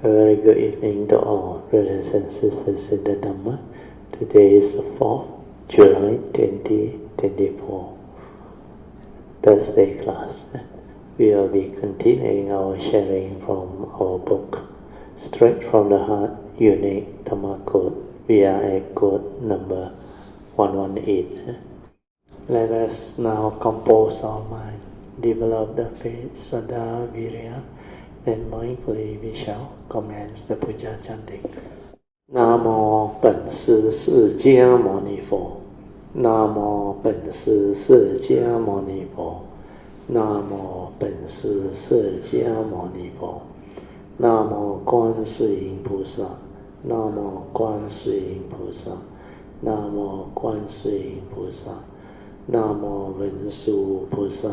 A very good evening to all brothers and sisters in the Dhamma. Today is the 4th July 2024, Thursday class. We will be continuing our sharing from our book, Straight from the Heart, Unique Dhamma Code. We are at code number 118. Let us now compose our mind, develop the faith, Saddha, Virya, and mindfully we shall commence the Puja chanting. Namo 本师释迦牟尼佛 Namo 本师释迦牟尼佛 Namo 本师释迦牟尼佛 Namo 观世音菩萨 Namo 观世音菩萨 Namo 观世音菩萨 Namo 文殊菩萨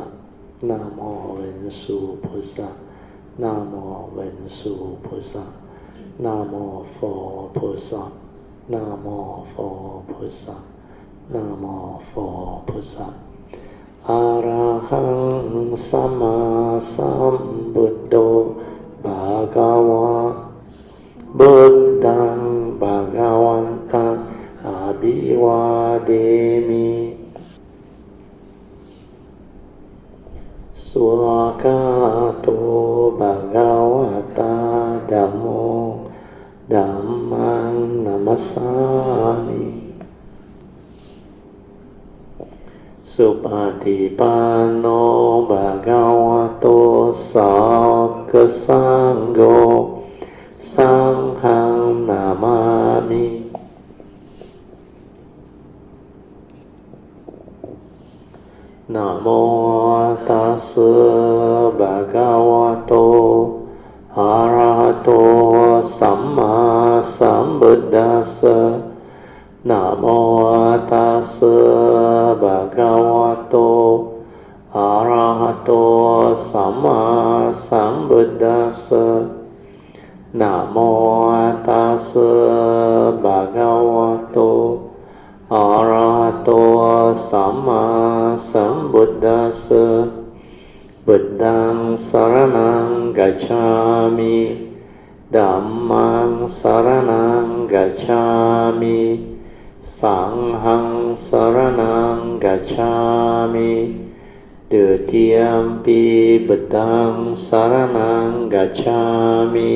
Namo 文殊菩萨南无文殊菩萨，南无佛菩萨，南无佛菩萨，南无佛菩萨。อะระหังสัมมาสัมพุทโธภะคะวะบุตตังภะคะวันตังอะภิวาเทมิสวากาโตภะคะวะตาธัมโมธัมมังนัมมัสสามิสุปฏิปันโนภะคะวะโตสาวกสังโฆสังฆังนามามินะโมตัสสะภะคะวะโตอะระหะโตสัมมาสัมพุทธัสสะนะโมตัสสะภะคะวะโตอะระหะโตสัมมาสัมพุทธัสสะนะโมตัสสะภะคะวะโตอะระหะโตสัมมาสัมพุทธัสสะบุตตังสรณังกัจฉามิธัมมังสรณังกัจฉามิสังฆังสรณังกัจฉามิดุติยมปิบุตตังสรณังกัจฉามิ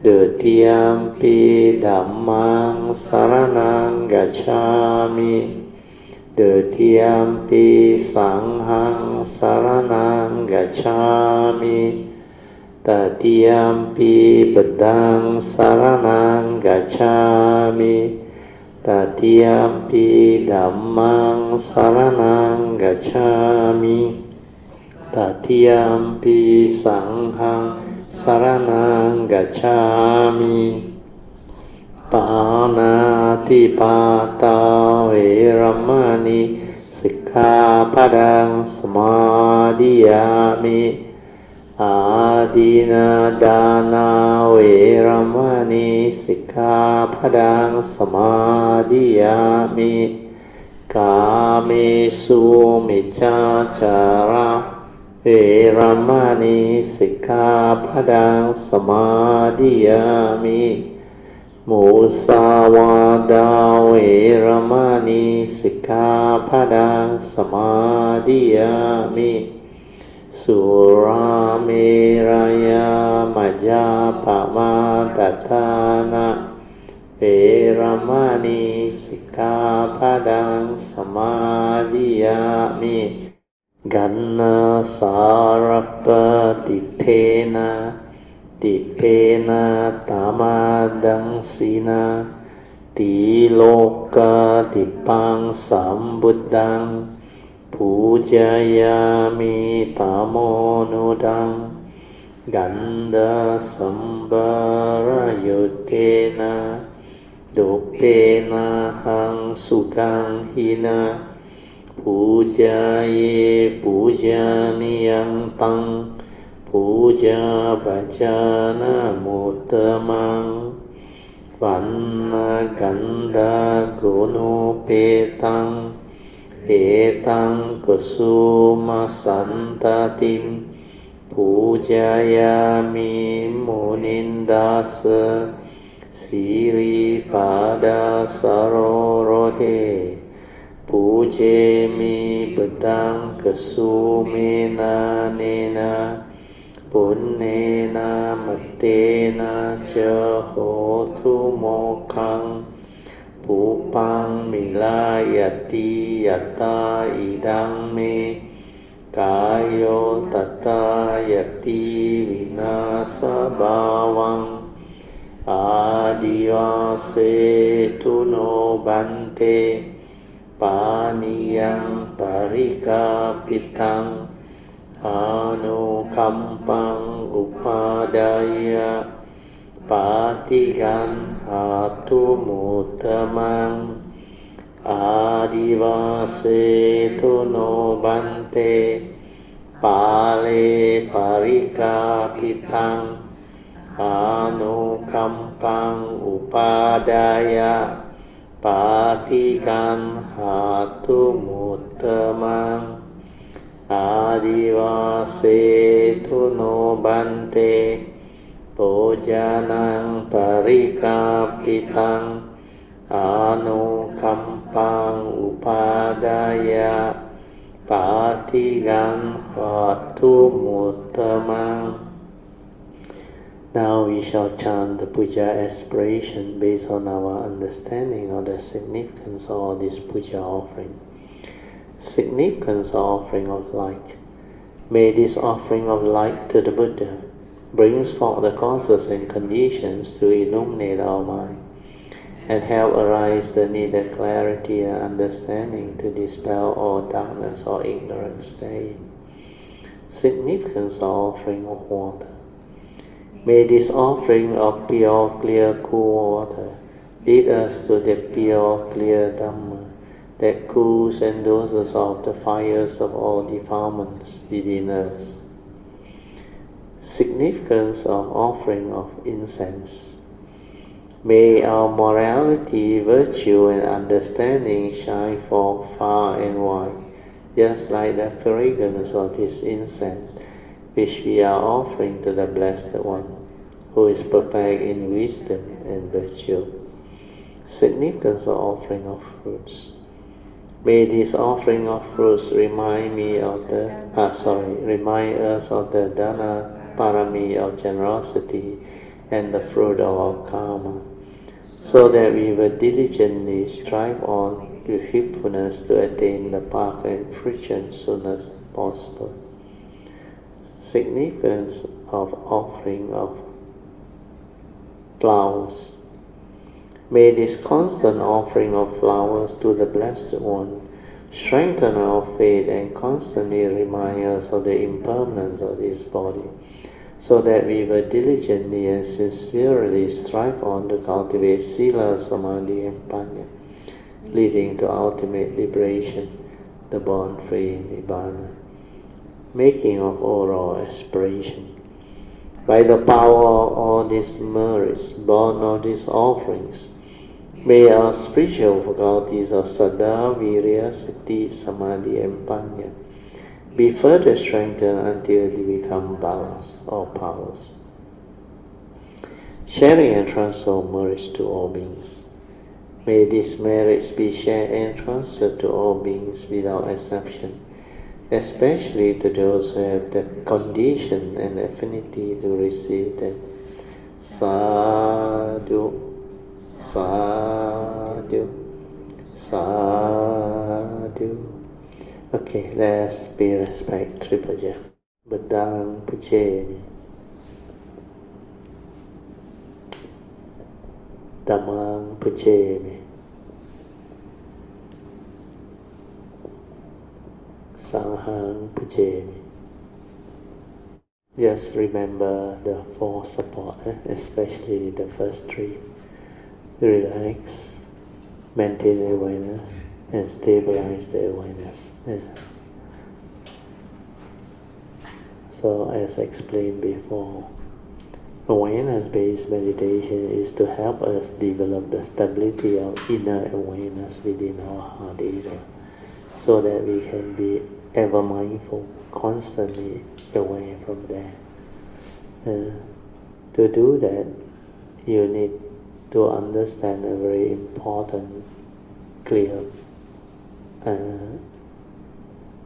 ดุติยมปิธัมมังสรณังกัจฉามิดุติยมปิสังฆังสรณังกัจฉามิตติยมปิบุตตังสรณังกัจฉามิตติยมปิธัมมังสรณังกัจฉามิตติยมปิสังฆังสรณังกัจฉามิปานาติปาตาเวรมณีสิกขาปะทังสมาธิยามิอาดินาดานาเวรมณีสิกขาปะทังสมาธิยามิกาเมสุมิจฉาจาระเวรมณีสิกขาปะทังสมาธิยามิมุสาวาทาเวรมณีสิกขาปะทังสมาธิยามิสุราเมรยามัจจาปมาทัฏฐานะเวรมณีสิกขาปะทังสมาธิยามิกันนาสารปติเทนะติเพนะตามาดังสีนาติโลกาติปังสัมบุตตังปูจายามิตามโนดังกันดาสัมบารยุเตนะดุเปนะหังสุขังหินะปูจายปูจานิยังตังปูจาปัจจานะมุตตมังวันนากันดากุโนเปตังเอตังกุสุมาสันตติน Pujayami munindasa Siripada sarorohe Pujemi bedang kesumena nena Punnena matena ca hotu mokhang Pupang milayati yata idang me Kayo tata yati vinasa bhavang Adivase tuno bante Paniyang parikapitang Anukampang upadaya Patigan hatu mutamang Adivase tuno bante Pale parikapitang Anukampang upadaya Patikan hatu mutamang Adivase tuno bante Bojanang parikapitang Anukampang upadaya Patikan hatu mutamang. Now we shall chant the Puja aspiration based on our understanding of the significance of all this Puja offering. Significance of offering of light. May this offering of light to the Buddha brings forth the causes and conditions to illuminate our mind and help arise the needed clarity and understanding to dispel all darkness or ignorance therein. Significance of offering of water. May this offering of pure, clear, cool water lead us to the pure, clear Dhamma that cools and doses off the fires of all defilements within us. Significance of offering of incense. May our morality, virtue and understanding shine forth far and wide, just like the fragrance of this incense which we are offering to the Blessed One, who is perfect in wisdom and virtue. Significance of offering of fruits. May this offering of fruits remind us of the Dana Parami of generosity and the fruit of our karma, so that we will diligently strive on with heedfulness to attain the path and fruition soon as possible. Significance of offering of flowers. May this constant offering of flowers to the Blessed One strengthen our faith and constantly remind us of the impermanence of this body, so that we will diligently and sincerely strive on to cultivate Sila, Samadhi and Panya, leading to ultimate liberation, the born-free Nibbana. Making of oral aspiration. By the power of all these merits, born of these offerings, may our spiritual faculties of Saddha, Virya, Sati, Samadhi and Panya be further strengthened until they become balas or powers. Sharing and transfer merits to all beings. May these merits be shared and transferred to all beings without exception, especially to those who have the condition and affinity to receive them. Sadhu, sadhu, sadhu. Okay, let's pay respect, Triple Jam. Bedang Puja, Dhamma Puja, Sanghang Puja. Just remember the four support, especially the first three. Relax, maintain the awareness, and stabilize the awareness. So as explained before, awareness-based meditation is to help us develop the stability of inner awareness within our heart area, so that we can be ever mindful, constantly away from there. To do that, you need to understand a very important, clear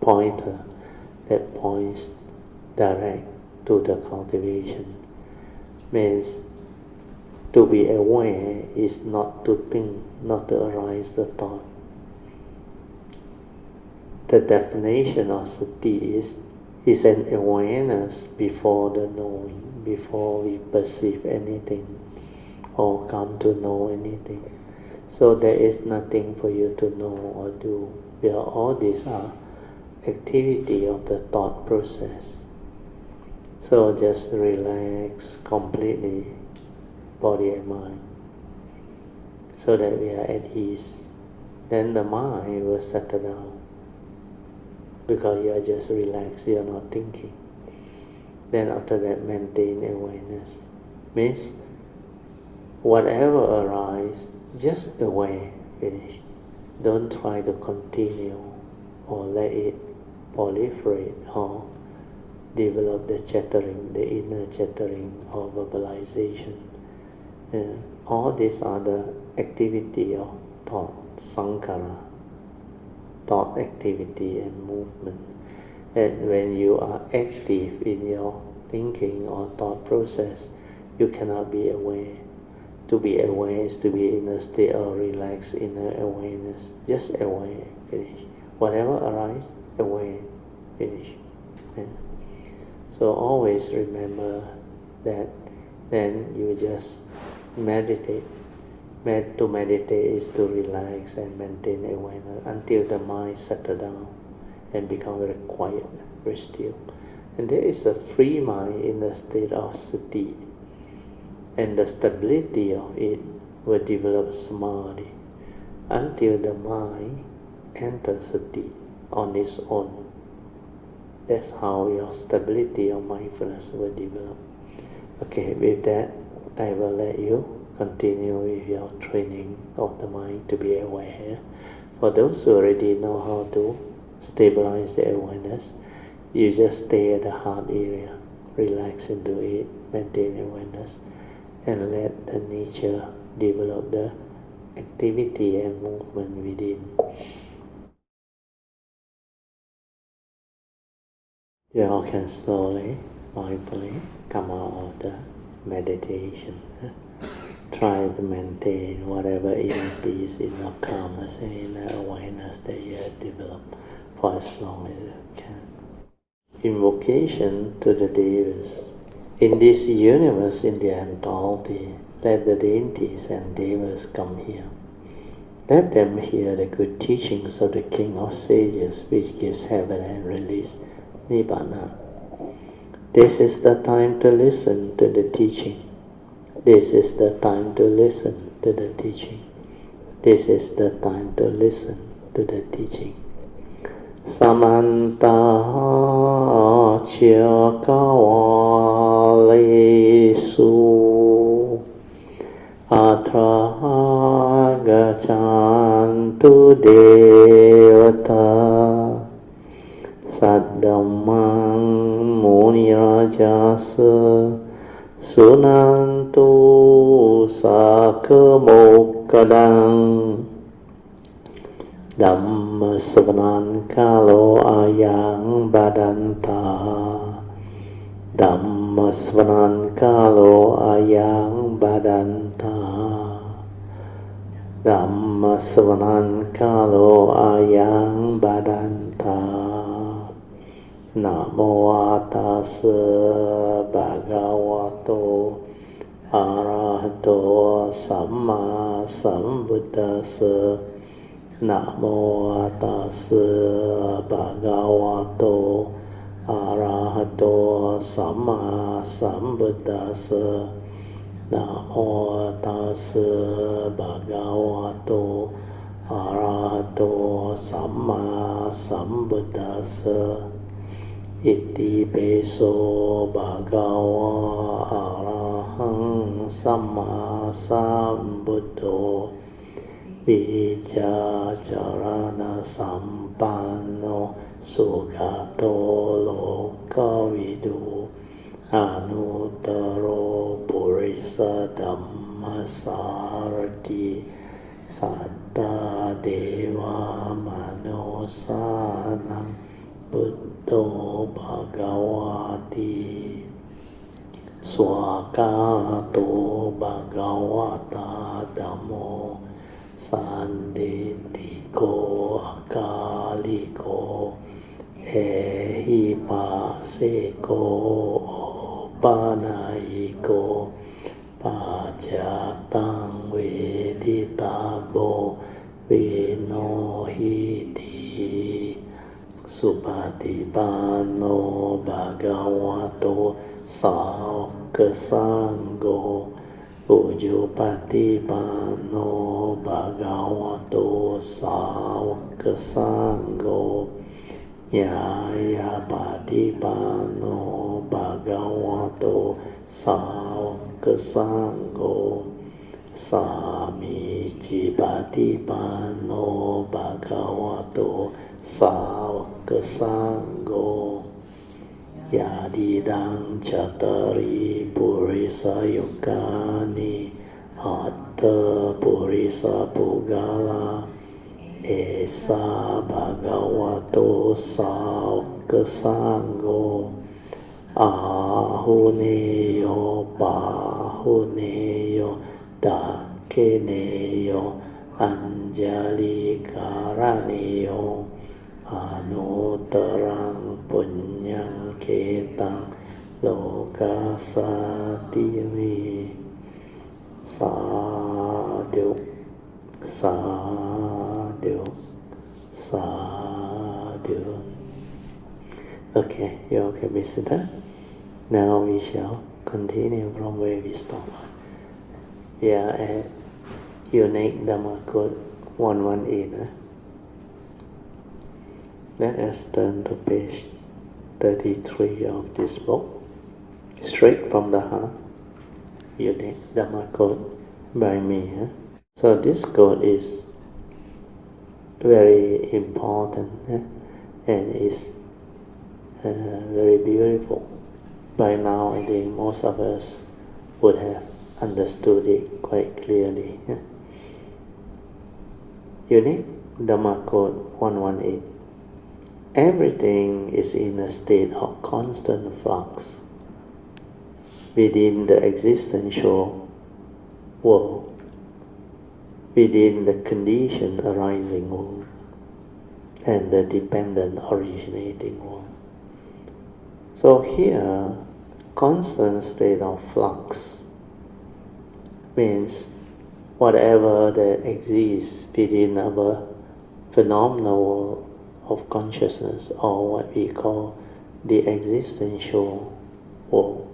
pointer that points direct to the cultivation. Means to be aware is not to think, not to arise the thought. The definition of sati is an awareness before the knowing, before we perceive anything or come to know anything. So there is nothing for you to know or do. All these are activity of the thought process. So just relax completely, body and mind, so that we are at ease. Then the mind will settle down, because you are just relaxed, you are not thinking. Then after that, maintain awareness. Means whatever arises, just aware, finish. Don't try to continue or let it proliferate or develop the chattering, the inner chattering or verbalization. All these are the activity of thought, sankhara, thought activity and movement. And when you are active in your thinking or thought process, you cannot be aware. To be aware is to be in a state of relaxed inner awareness. Just aware, finish. Whatever arises, aware, finish. So always remember that. Then you just meditate. To meditate is to relax and maintain awareness until the mind settles down and become very quiet, very still. And there is a free mind in the state of sati. And the stability of it will develop samadhi until the mind enters sati on its own. That's how your stability of mindfulness will develop. Okay, with that, I will let you continue with your training of the mind to be aware. For those who already know how to stabilize the awareness, you just stay at the heart area, relax into it, maintain awareness, and let the nature develop the activity and movement within. You all can slowly, mindfully come out of the meditation. Try to maintain whatever inner peace, inner calmness, and inner awareness that you have developed for as long as you can. Invocation to the Devas. In this universe, in the entirety, let the deities and Devas come here. Let them hear the good teachings of the King of Sages, which gives heaven and release, Nibbana. This is the time to listen to the teaching. This is the time to listen to the teaching. This is the time to listen to the teaching. Samanta Chakawalesu Atra Gachantu Devata Saddhammang Munirajasa Sunantu Sakamokkadang Dhamma Savanan Kalo Ayang Badanta Dhamma Savanan Kalo Ayang Badanta Dhamma Savanan Kalo Ayang Badanta Namo Tassa Bhagavato Arahato Samma Sambuddhassa Namo Tassa Bhagavato Arahato Samma Sambuddhassa Namo Tassa Bhagavato Arahato Samma Sambuddhassa Iti peso bhagava arahang samma sambuddho Vijja charana sampanno สุขโตโลกวิดูอนุตตโรปุริสธัมมสารถิสัตตาเทวามนุสสานังพุทโธภควาติสวากาโตภควตาธัมโมสันติติโกอากาลิโกเอหิปัสสิโกโอปานายิโกปัจจตังเวทิตาโบวิโนหิติสุปฏิปันโนภะคะวะโตสาวกสังโฆปุจจุปฏิปันโนภะคะวะโตสาวกสังโฆญาญาปฏิปันโนภะคะวะโตสาวกสังโฆสามีจิปฏิปันโนภะคะวะโตสาวกสังโฆยาดิดังจัตตาริปุริสยุคานิอัตตปุริสปุกาลาเอสาภะคะวะโตสาวกสังโฆอาหุเนโยปาหุเนโยตักเขเนโยอัญจลิการะเนโยอนุตตรังปุญญังเขตังโลกัสสติวิสาธุสาธุสาธุ Okay, you all can be seated. Now we shall continue from where we stopped. We are at Unique Dhamma Code 118. Let us turn to page 33 of this book, straight from the heart. Unique Dhamma Code by me. So this code is very important and is very beautiful. By now, I think most of us would have understood it quite clearly. Unique Dhamma Code 118. Everything is in a state of constant flux within the existential world, within the conditioned arising world, and the dependent originating world. So here, constant state of flux means whatever that exists within our phenomenal world of consciousness, or what we call the existential world,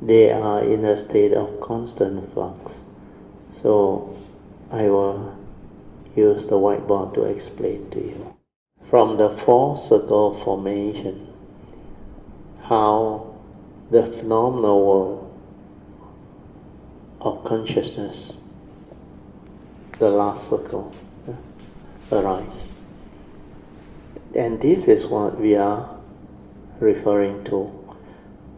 they are in a state of constant flux. So I will use the whiteboard to explain to you. From the four circle formation, how the phenomenal world of consciousness, the last circle, arise. And this is what we are referring to.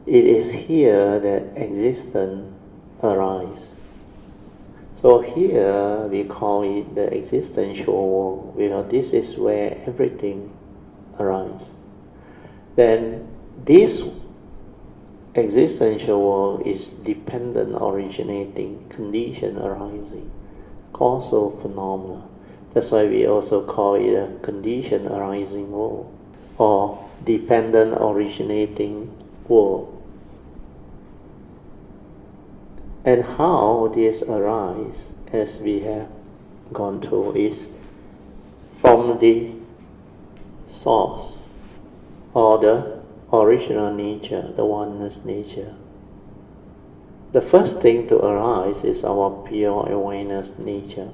It is here that existence arises. So here we call it the existential world, because this is where everything arises. Then this existential world is dependent originating, condition arising, causal phenomena. That's why we also call it a condition arising world, or dependent originating world. And how this arises, as we have gone through, is from the source, or the original nature, the oneness nature. The first thing to arise is our pure awareness nature.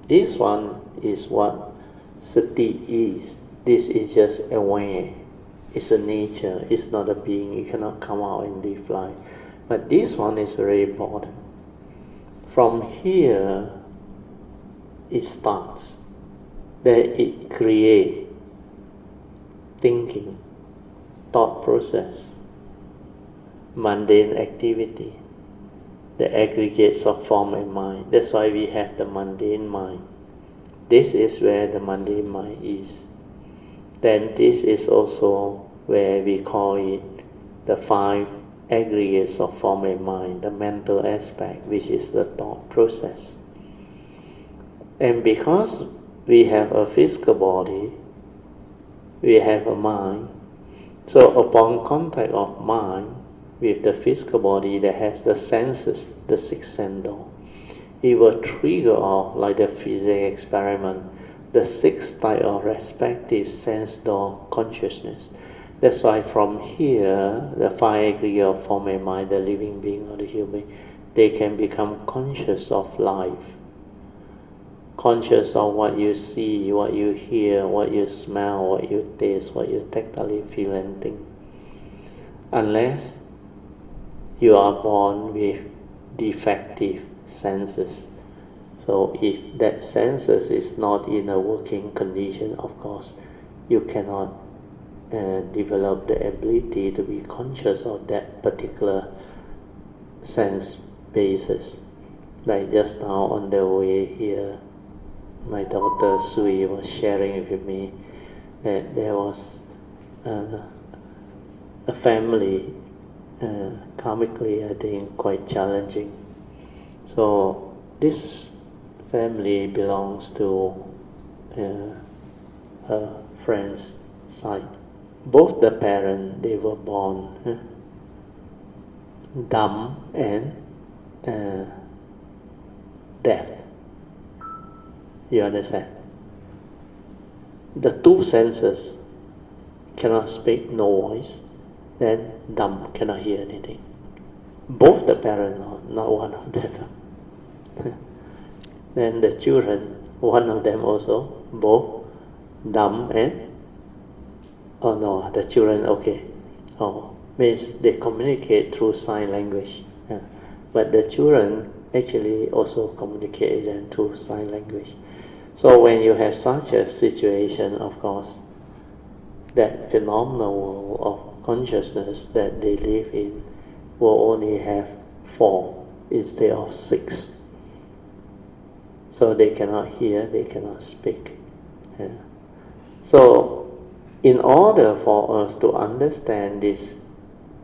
This one is what sati is. This is just aware. It's a nature, it's not a being. It cannot come out and live life. But this one is very important. From here, it starts. that it creates thinking, thought process, mundane activity, the aggregates of form and mind. That's why we have the mundane mind. This is where the mundane mind is. Then this is also where we call it the 5 aggregates of form and mind, the mental aspect, which is the thought process. And because we have a physical body, we have a mind, so upon contact of mind with the physical body that has the senses, the 6th sense door, it will trigger off, like the physics experiment, the 6 type of respective sense door consciousness. That's why from here, the 5 aggregate of form and mind, the living being or the human, they can become conscious of life, conscious of what you see, what you hear, what you smell, what you taste, what you tactily feel and think. Unless you are born with defective senses. So if that senses is not in a working condition, of course, you cannot develop the ability to be conscious of that particular sense basis. Like just now on the way here, my daughter Soo Yee was sharing with me that there was a family, karmically I think quite challenging. So this family belongs to her friend's side. Both the parents, they were born dumb and deaf. You understand? The 2 senses cannot speak, no voice, then dumb, cannot hear anything. Both the parents, not one of them. Then the children, one of them also, both dumb and, oh no, the children, okay. Oh, means they communicate through sign language. But the children actually also communicate them through sign language. So when you have such a situation, of course, that phenomenal world of consciousness that they live in will only have 4 instead of 6. So they cannot hear, they cannot speak. So in order for us to understand this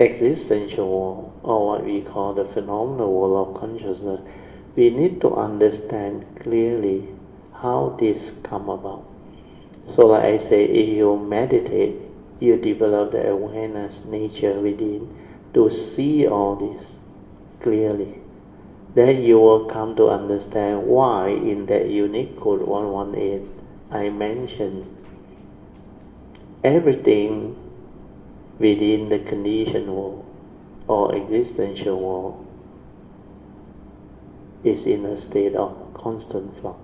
existential world, or what we call the phenomenal world of consciousness, we need to understand clearly how this come about. So like I say, if you meditate, you develop the awareness nature within to see all this clearly. Then you will come to understand why in that unique code 118 I mentioned everything within the conditioned world or existential world is in a state of constant flux.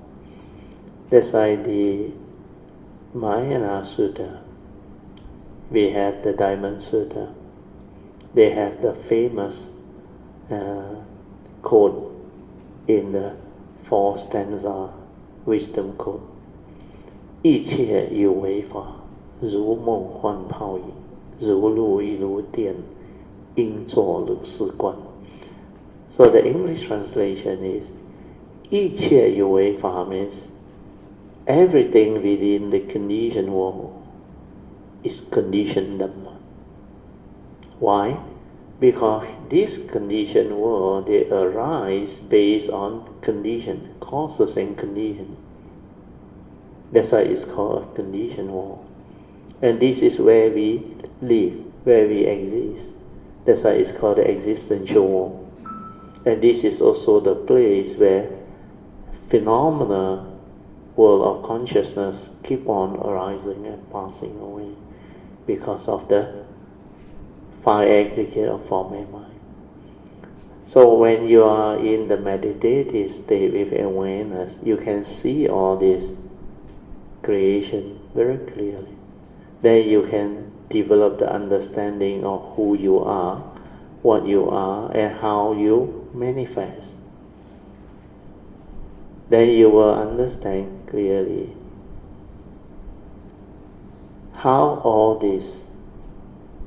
That's why the Mahayana Sutta, we have the Diamond Sutta, they have the famous quote in the 4 stanza wisdom quote: 一切有为法，如梦幻泡影，如露亦如电，应作如是观. So the English translation is: 一切有为法 means everything within the conditioned world is conditioned Dhamma. Why? Because this conditioned world, they arise based on condition, causes and condition. That's why it's called a conditioned world. And this is where we live, where we exist. That's why it's called the existential world. And this is also the place where phenomena world of consciousness keep on arising and passing away because of the 5 aggregate of form and mind. So when you are in the meditative state with awareness, you can see all this creation very clearly. Then you can develop the understanding of who you are, what you are, and how you manifest. Then you will understand clearly how all this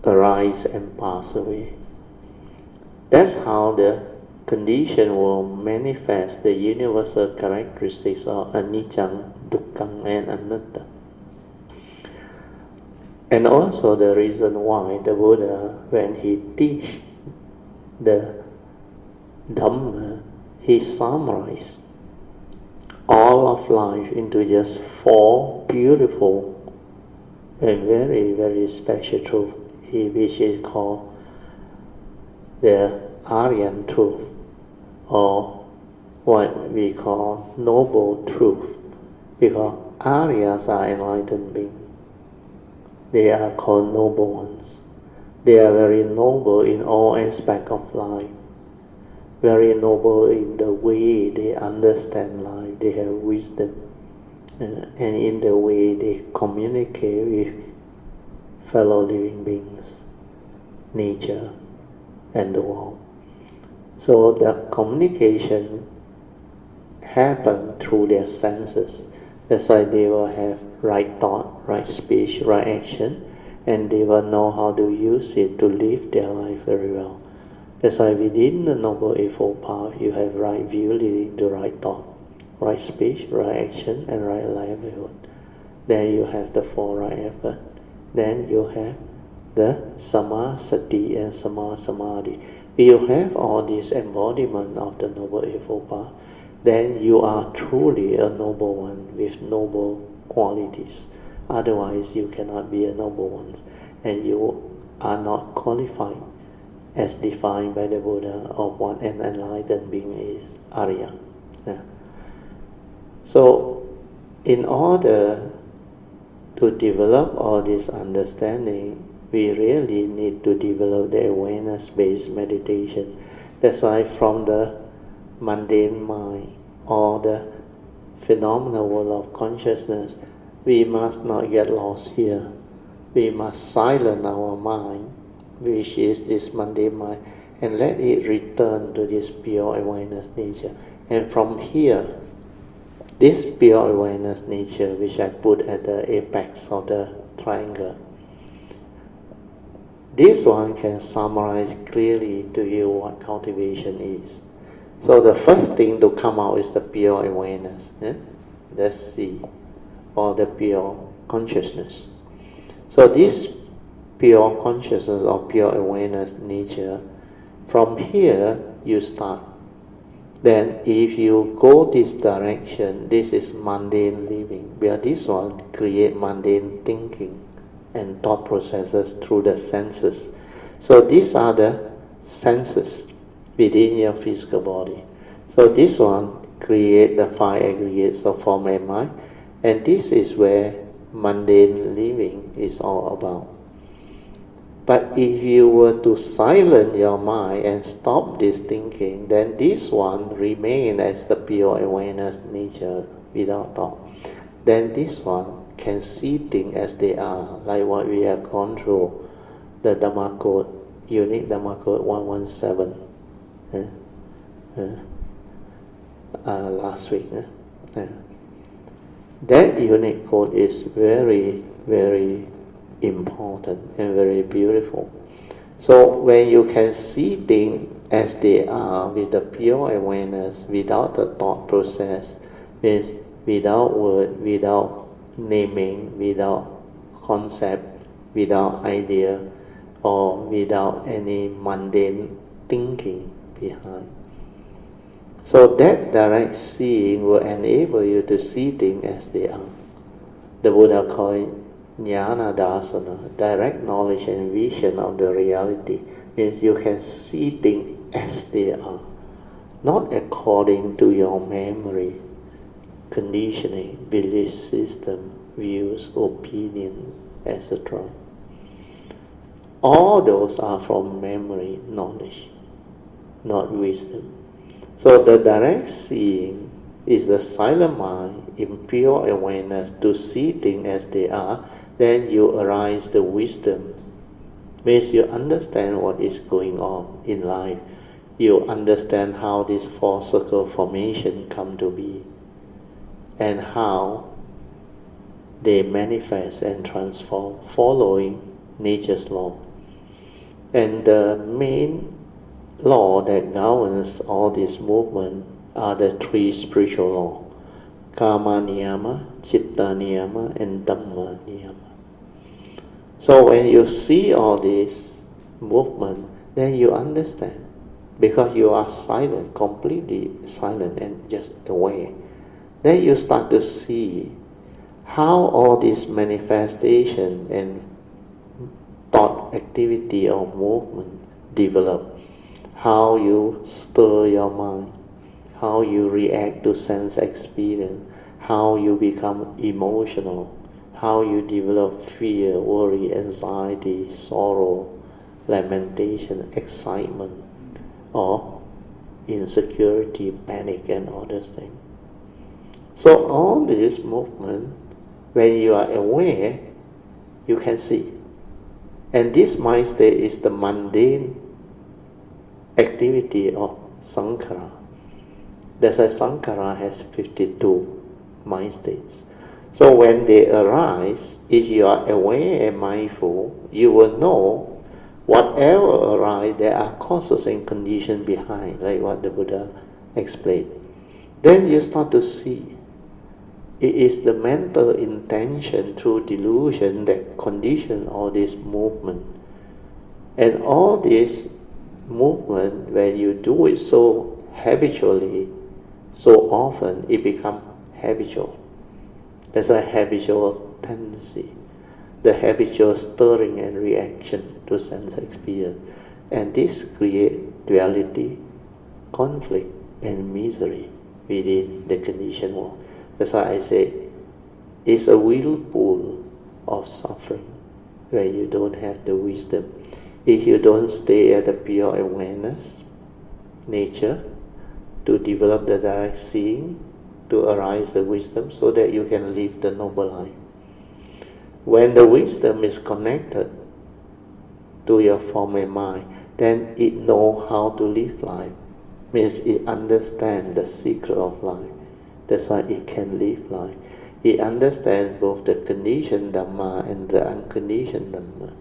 arise and pass away. That's how the condition will manifest the universal characteristics of anicca, dukkha, and anatta. And also the reason why the Buddha, when he teach the Dhamma, he summarized all of life into just 4 beautiful and very, very special truth, which is called the Aryan truth, or what we call noble truth, because Aryas are enlightened beings. They are called noble ones. They are very noble in all aspects of life, very noble in the way they understand life. They have wisdom, and in the way they communicate with fellow living beings, nature, and the world. So the communication happens through their senses. That's why they will have right thought, right speech, right action, and they will know how to use it to live their life very well. That's why within the Noble Eightfold Path, you have right view leading to right thought, right speech, right action, and right livelihood. Then you have the 4 right effort. Then you have the Samma Sati and Samma Samadhi. If you have all these embodiment of the Noble Eightfold Path, then you are truly a noble one with noble qualities. Otherwise, you cannot be a noble one, and you are not qualified as defined by the Buddha of what an enlightened being is, Arya. Yeah. So, in order to develop all this understanding, we really need to develop the awareness-based meditation. That's why from the mundane mind or the phenomenal world of consciousness, we must not get lost here. We must silence our mind, which is this mundane mind, and let it return to this pure awareness nature. And from here, this pure awareness nature, which I put at the apex of the triangle, this one can summarize clearly to you what cultivation is. So the first thing to come out is the pure awareness, the C, or the pure consciousness. So this pure consciousness or pure awareness nature, from here you start. Then if you go this direction, this is mundane living, where this one create mundane thinking and thought processes through the senses. So these are the senses within your physical body. So this one create the 5 aggregates of form and mind, and this is where mundane living is all about. But if you were to silence your mind and stop this thinking, then this one remain as the pure awareness nature without thought. Then this one can see things as they are, like what we have gone through, the Dhamma Code, unique Dhamma Code 117 last week. That unique code is very, very important and very beautiful. So when you can see things as they are with the pure awareness, without the thought process, means without word, without naming, without concept, without idea, or without any mundane thinking behind. So that direct seeing will enable you to see things as they are. The Buddha called it Jnana Darsana, direct knowledge and vision of the reality. Means you can see things as they are, not according to your memory, conditioning, belief system, views, opinion, etc. All those are from memory, knowledge, not wisdom. So the direct seeing is the silent mind in pure awareness to see things as they are. Then you arise the wisdom. Means you understand what is going on in life. You understand how this 4 circle formation come to be, and how they manifest and transform following nature's law. And the main law that governs all this movement are the three spiritual laws: Kama Niyama, Chitta Niyama, and Dhamma Niyama. So when you see all this movement, then you understand, because you are silent, completely silent and just aware. Then you start to see how all this manifestation and thought activity or movement develop, how you stir your mind, how you react to sense experience, how you become emotional, how you develop fear, worry, anxiety, sorrow, lamentation, excitement, or insecurity, panic, and all those things. So all this movement, when you are aware, you can see. And this mind state is the mundane activity of Sankhara. That's why Sankhara has 52 mind states. So when they arise, if you are aware and mindful, you will know whatever arises, there are causes and conditions behind, like what the Buddha explained. Then you start to see it is the mental intention through delusion that condition all this movement. And all this movement, when you do it so habitually, so often, it becomes habitual. That's a habitual tendency, the habitual stirring and reaction to sense experience. And this creates duality, conflict, and misery within the conditioned world. That's why I say it's a whirlpool of suffering when you don't have the wisdom. If you don't stay at the pure awareness, nature, to develop the direct seeing, to arise the wisdom so that you can live the noble life. When the wisdom is connected to your form and mind, then it knows how to live life. Means it understands the secret of life. That's why it can live life. It understands both the conditioned Dhamma and the unconditioned Dhamma.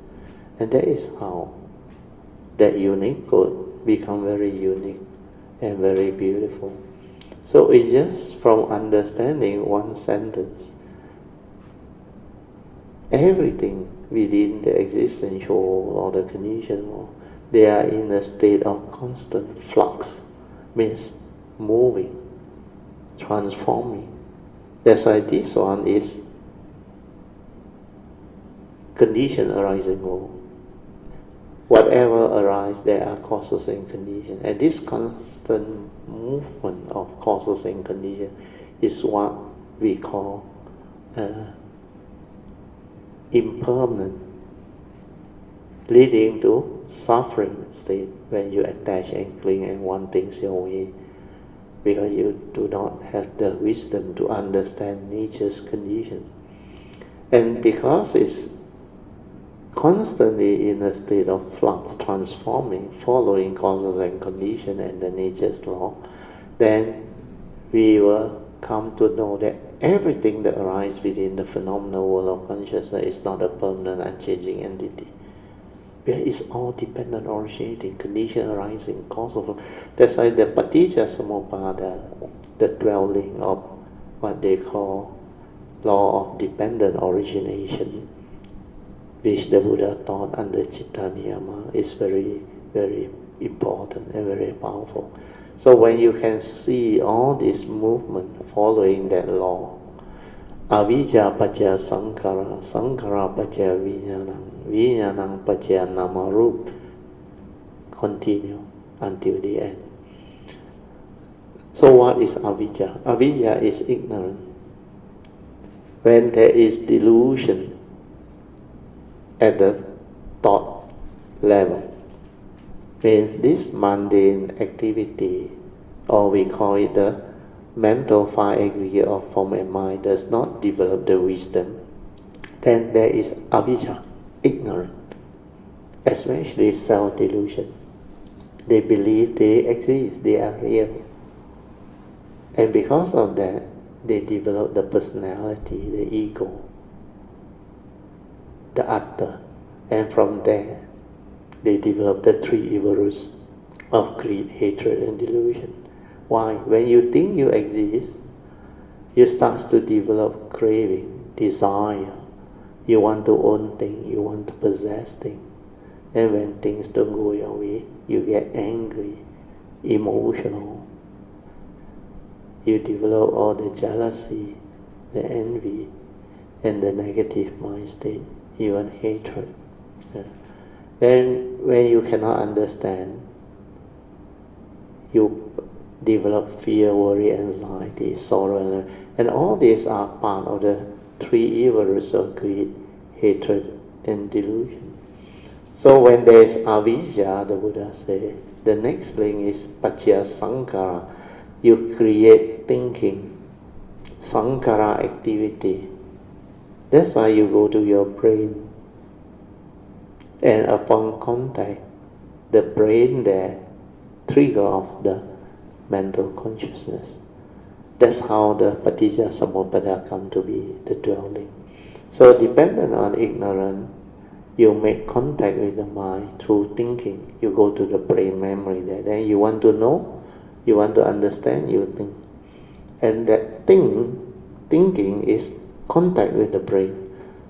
And that is how that unique code become very unique and very beautiful. So it's just from understanding one sentence, everything within the existential or the conditioned world, they are in a state of constant flux, means moving, transforming. That's why this one is condition arising world. Whatever arises, there are causes and conditions. And this constant movement of causes and conditions is what we call impermanent, leading to suffering state when you attach and cling and want things your way, because you do not have the wisdom to understand nature's condition. And because it's constantly in a state of flux, transforming, following causes and conditions and the nature's law, then we will come to know that everything that arises within the phenomenal world of consciousness is not a permanent, unchanging entity. It's all dependent, originating, condition arising, cause of. That's why the Paticca Samuppada, the dwelling of what they call law of dependent origination, which the Buddha taught under Chitta Niyama, is very, very important and very powerful. So when you can see all this movement following that law, avijja paccaya sankhara, sankhara paccaya vijnanam, vijnanam paccaya namarup, continue until the end. So what is avijja? Avijja is ignorance. When there is delusion at the thought level, means this mundane activity, or we call it the mental fire aggregate of form and mind, does not develop the wisdom, then there is avijja, ignorance, especially self-delusion. They believe they exist, they are real. And because of that, they develop the personality, the ego, the other. And from there, they develop the three evil roots of greed, hatred, and delusion. Why? When you think you exist, you start to develop craving, desire. You want to own things, you want to possess things. And when things don't go your way, you get angry, emotional. You develop all the jealousy, the envy, and the negative mind state, even hatred. Then when you cannot understand, you develop fear, worry, anxiety, sorrow, and all these are part of the three evil roots of greed, hatred, and delusion. So when there is avijja, the Buddha said, the next thing is paccaya sankhara. You create thinking, sankhara activity. That's why you go to your brain. And upon contact, the brain there trigger off the mental consciousness. That's how the paticca samuppada come to be, the dwelling. So dependent on ignorance, you make contact with the mind through thinking. You go to the brain memory there. Then you want to know, you want to understand, you think. And that thinking is contact with the brain.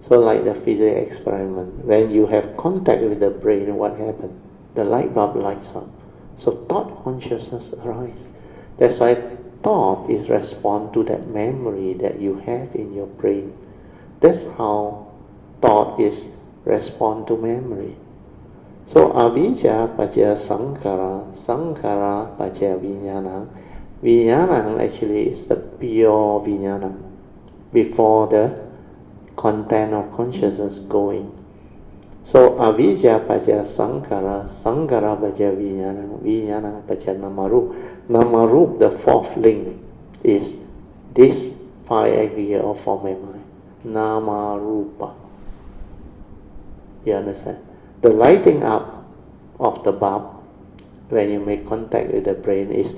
So like the physics experiment, when you have contact with the brain, what happens? The light bulb lights up. So thought consciousness arises. That's why thought is respond to that memory that you have in your brain. That's how thought is respond to memory. So avijja paccaya sankhara, sankhara paccaya vijnana. Vijnana actually is the pure vijnana before the content of consciousness going. So avijja paccaya sankhara, sankhara paccaya vijnana, vijnana paccaya namarup. Namarup, the fourth link, is this five aggregate of form and mind. Namarupa. You understand? The lighting up of the bulb when you make contact with the brain is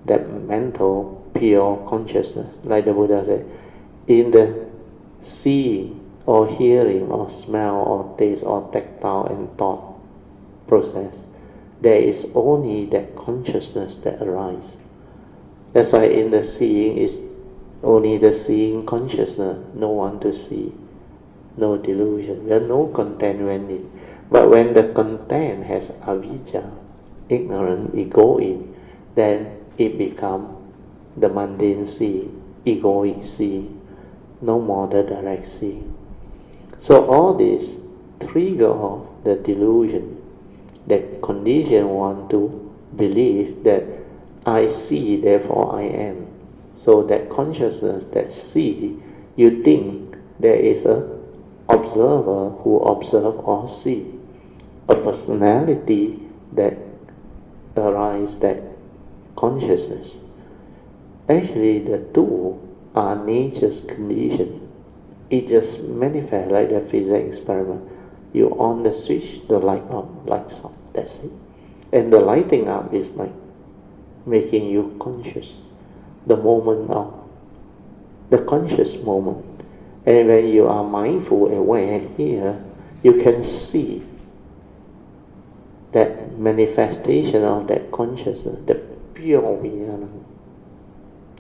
that mental pure consciousness. Like the Buddha said, in the seeing or hearing or smell or taste or tactile and thought process, there is only that consciousness that arises. That's why in the seeing is only the seeing consciousness, no one to see, no delusion, where no content went in. But when the content has avijja, ignorance, it go in, then it become the mundane seeing, egoic seeing, no more the direct seeing. So all this trigger of the delusion, that condition one to believe that I see, therefore I am. So that consciousness that see, you think there is a observer who observe or see, a personality that arises, that consciousness. Actually the two are nature's condition. It just manifests like the physics experiment. You on the switch, the light bulb lights up, that's it. And the lighting up is like making you conscious, the moment of the conscious moment. And when you are mindful, aware here, you can see that manifestation of that consciousness, the pure vijnana,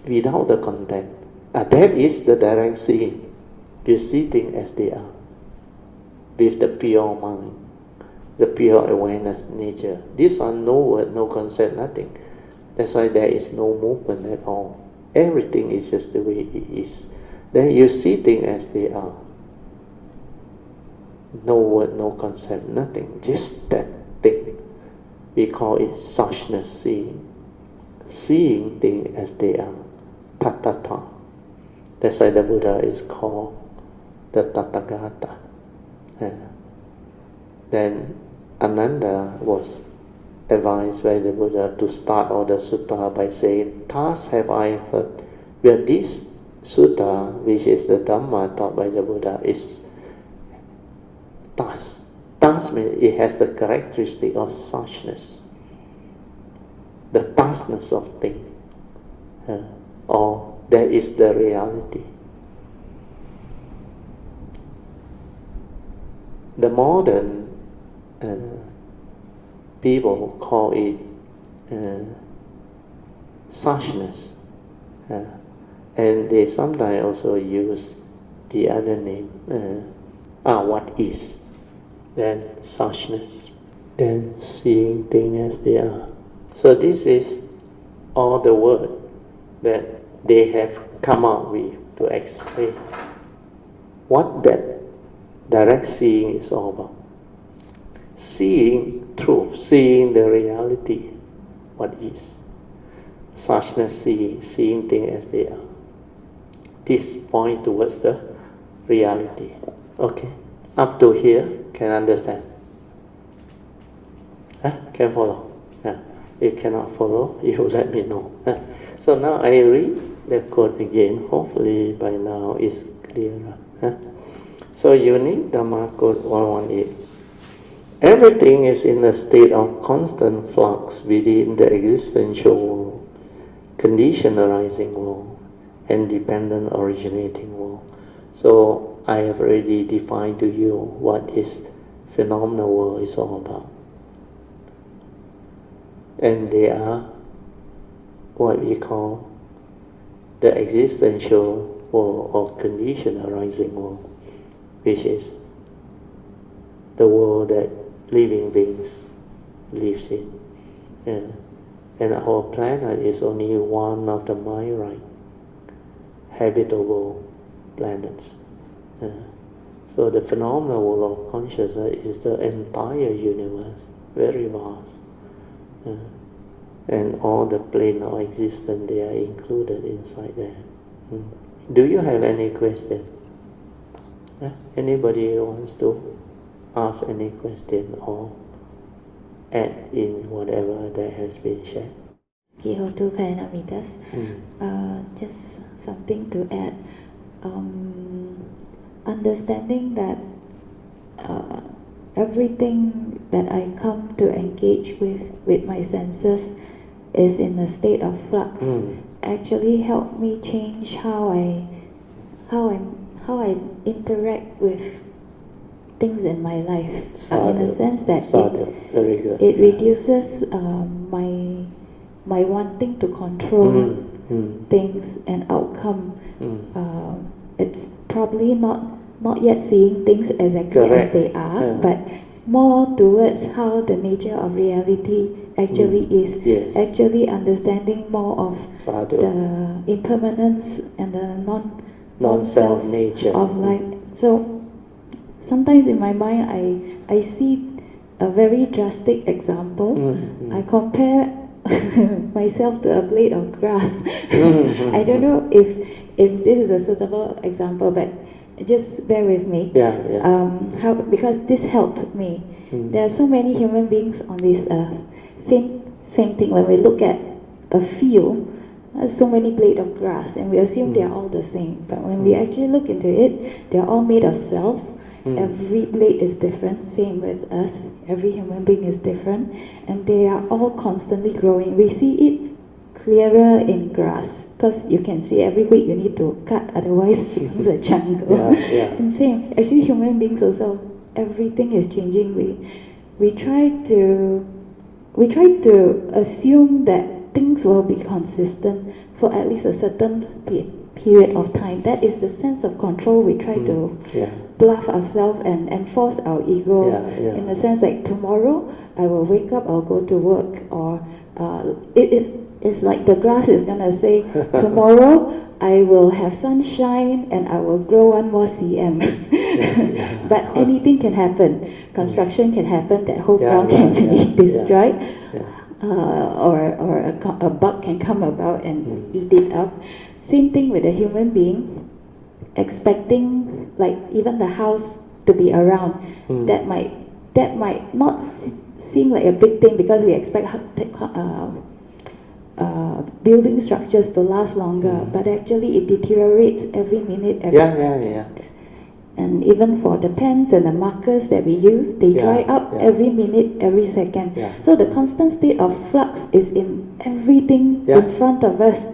without the content. That is the direct seeing. You see things as they are, with the pure mind, the pure awareness nature. This one, no word, no concept, nothing. That's why there is no movement at all. Everything is just the way it is. Then you see things as they are. No word, no concept, nothing. Just that thing. We call it suchness seeing. Seeing things as they are. Tathata. That's why the Buddha is called the Tathagata. Then Ananda was advised by the Buddha to start all the sutta by saying, thus have I heard. Where this sutta, which is the Dhamma taught by the Buddha, is thus. Thus means it has the characteristic of suchness, the thusness of thing, or that is the reality. the modern people call it suchness, and they sometimes also use the other name, what is, then suchness, then seeing things as they are. So this is all the word that they have come up with to explain what that direct seeing is all about. Seeing truth, seeing the reality, what is. Suchness, seeing things as they are. This point towards the reality. Okay, up to here, can understand? Can follow? If cannot follow, you let me know. So now I read the quote again. Hopefully by now it's clearer. So unique Dhamma code 118. Everything is in a state of constant flux within the existential world, conditioned arising world, and dependent originating world. So I have already defined to you what is phenomenal world is all about. And they are what we call the existential world or conditioned arising world, which is the world that living beings lives in. And our planet is only one of the myriad habitable planets. So the phenomenal world of consciousness is the entire universe, very vast. And all the plane of existence, they are included inside there. Do you have any question? Anybody wants to ask any question or add in whatever that has been shared? Kihotu Kayanamitas. Just something to add. Understanding that everything that I come to engage with my senses is in a state of flux. Actually helped me change how I interact with things in my life. In a sense that very good. It reduces my wanting to control things and outcome. It's probably not yet seeing things exactly as they are, but more towards how the nature of reality actually is. Yes. Actually understanding more of the impermanence and the non-self nature of life. So sometimes in my mind I see a very drastic example. I compare myself to a blade of grass. I don't know if this is a suitable example, but just bear with me. Because this helped me. There are so many human beings on this earth. Same thing when we look at a field, there's so many blades of grass and we assume they are all the same. But when we actually look into it, they are all made of cells. Every blade is different, same with us. Every human being is different, and they are all constantly growing. We see it clearer in grass, because you can see every week you need to cut, otherwise it becomes a jungle. And same, actually human beings also, everything is changing. We try to assume that things will be consistent for at least a certain period of time. That is the sense of control we try to bluff ourselves and enforce our ego, in the sense like tomorrow I will wake up, I'll go to work, or it's like the grass is gonna say tomorrow I will have sunshine and I will grow 1 more cm. But anything can happen. Construction can happen, that whole ground can be destroyed, or a bug can come about and eat it up. Same thing with a human being, expecting like even the house to be around. That might not seem like a big thing because we expect building structures to last longer, but actually it deteriorates every minute. And even for the pens and the markers that we use, they dry up every minute, every second. So the constant state of flux is in everything in front of us.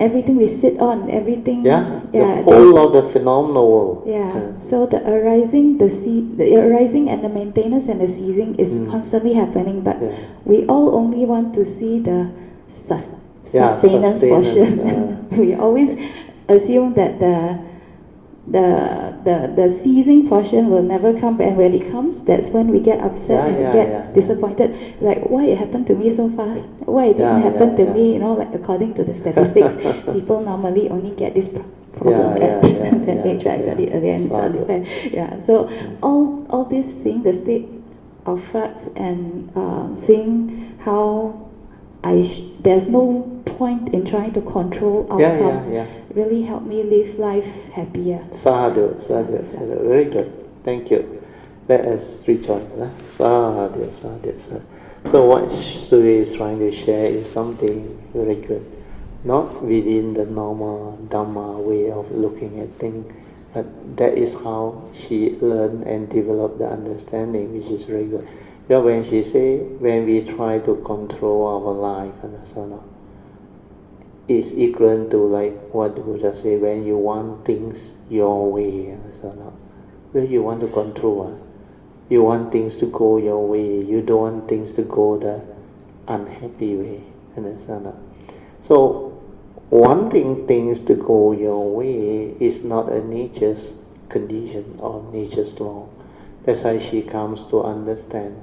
everything we sit on, everything. The whole of the phenomenal world. So the arising, the arising and the maintenance and the ceasing is constantly happening, but we all only want to see the sustenance portion. We always assume that the ceasing portion will never come, and when it comes, that's when we get upset and we get disappointed. Like, why it happened to me so fast? Why it didn't happen to me? You know, like according to the statistics, people normally only get this problem at that age, right? Got it again. So all this, seeing the state of flux and seeing how there's no point in trying to control outcomes. Really helped me live life happier. Sadhu. Very good. Thank you. Let us rejoice. Sadhu. So what Soo Yee is trying to share is something very good. Not within the normal Dhamma way of looking at things, but that is how she learned and developed the understanding, which is very good. When she say, when we try to control our life, it's equivalent to like what the Buddha say, when you want things your way, where you want to control, you want things to go your way, you don't want things to go the unhappy way, So wanting things to go your way is not a nature's condition or nature's law. That's why she comes to understand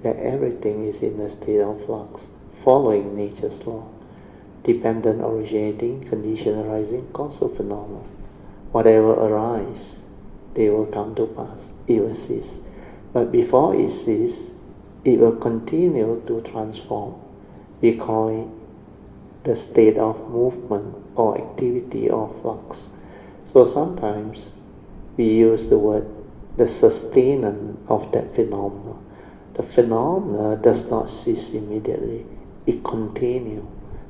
that everything is in a state of flux, following nature's law. Dependent originating, condition arising, causal phenomena. Whatever arises, they will come to pass. It will cease. But before it ceases, it will continue to transform. We call it the state of movement or activity or flux. So sometimes we use the word the sustenance of that phenomena. The phenomena does not cease immediately. It continues.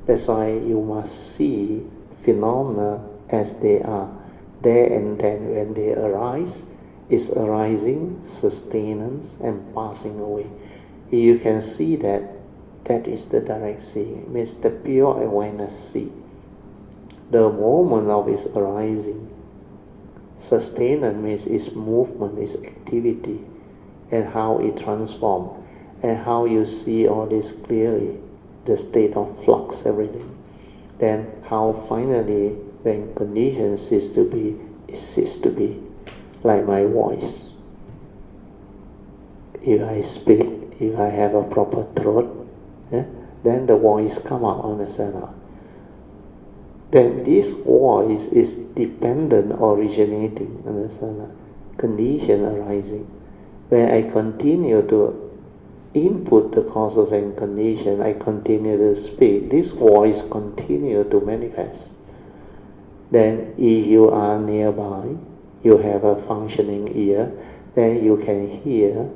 That's why you must see phenomena as they are. There and then when they arise, it's arising, sustenance, and passing away. You can see that is the direct seeing. It means the pure awareness see. The moment of its arising. Sustenance means its movement, its activity, and how it transforms, and how you see all this clearly. The state of flux, everything. Then how finally, when conditions cease to be, it ceases to be. Like my voice. If I speak, if I have a proper throat, then the voice come out on the center. Then this voice is dependent originating on the center. Condition arising. When I continue to input the causes and condition, I continue to speak, this voice continue to manifest. Then if you are nearby, you have a functioning ear, then you can hear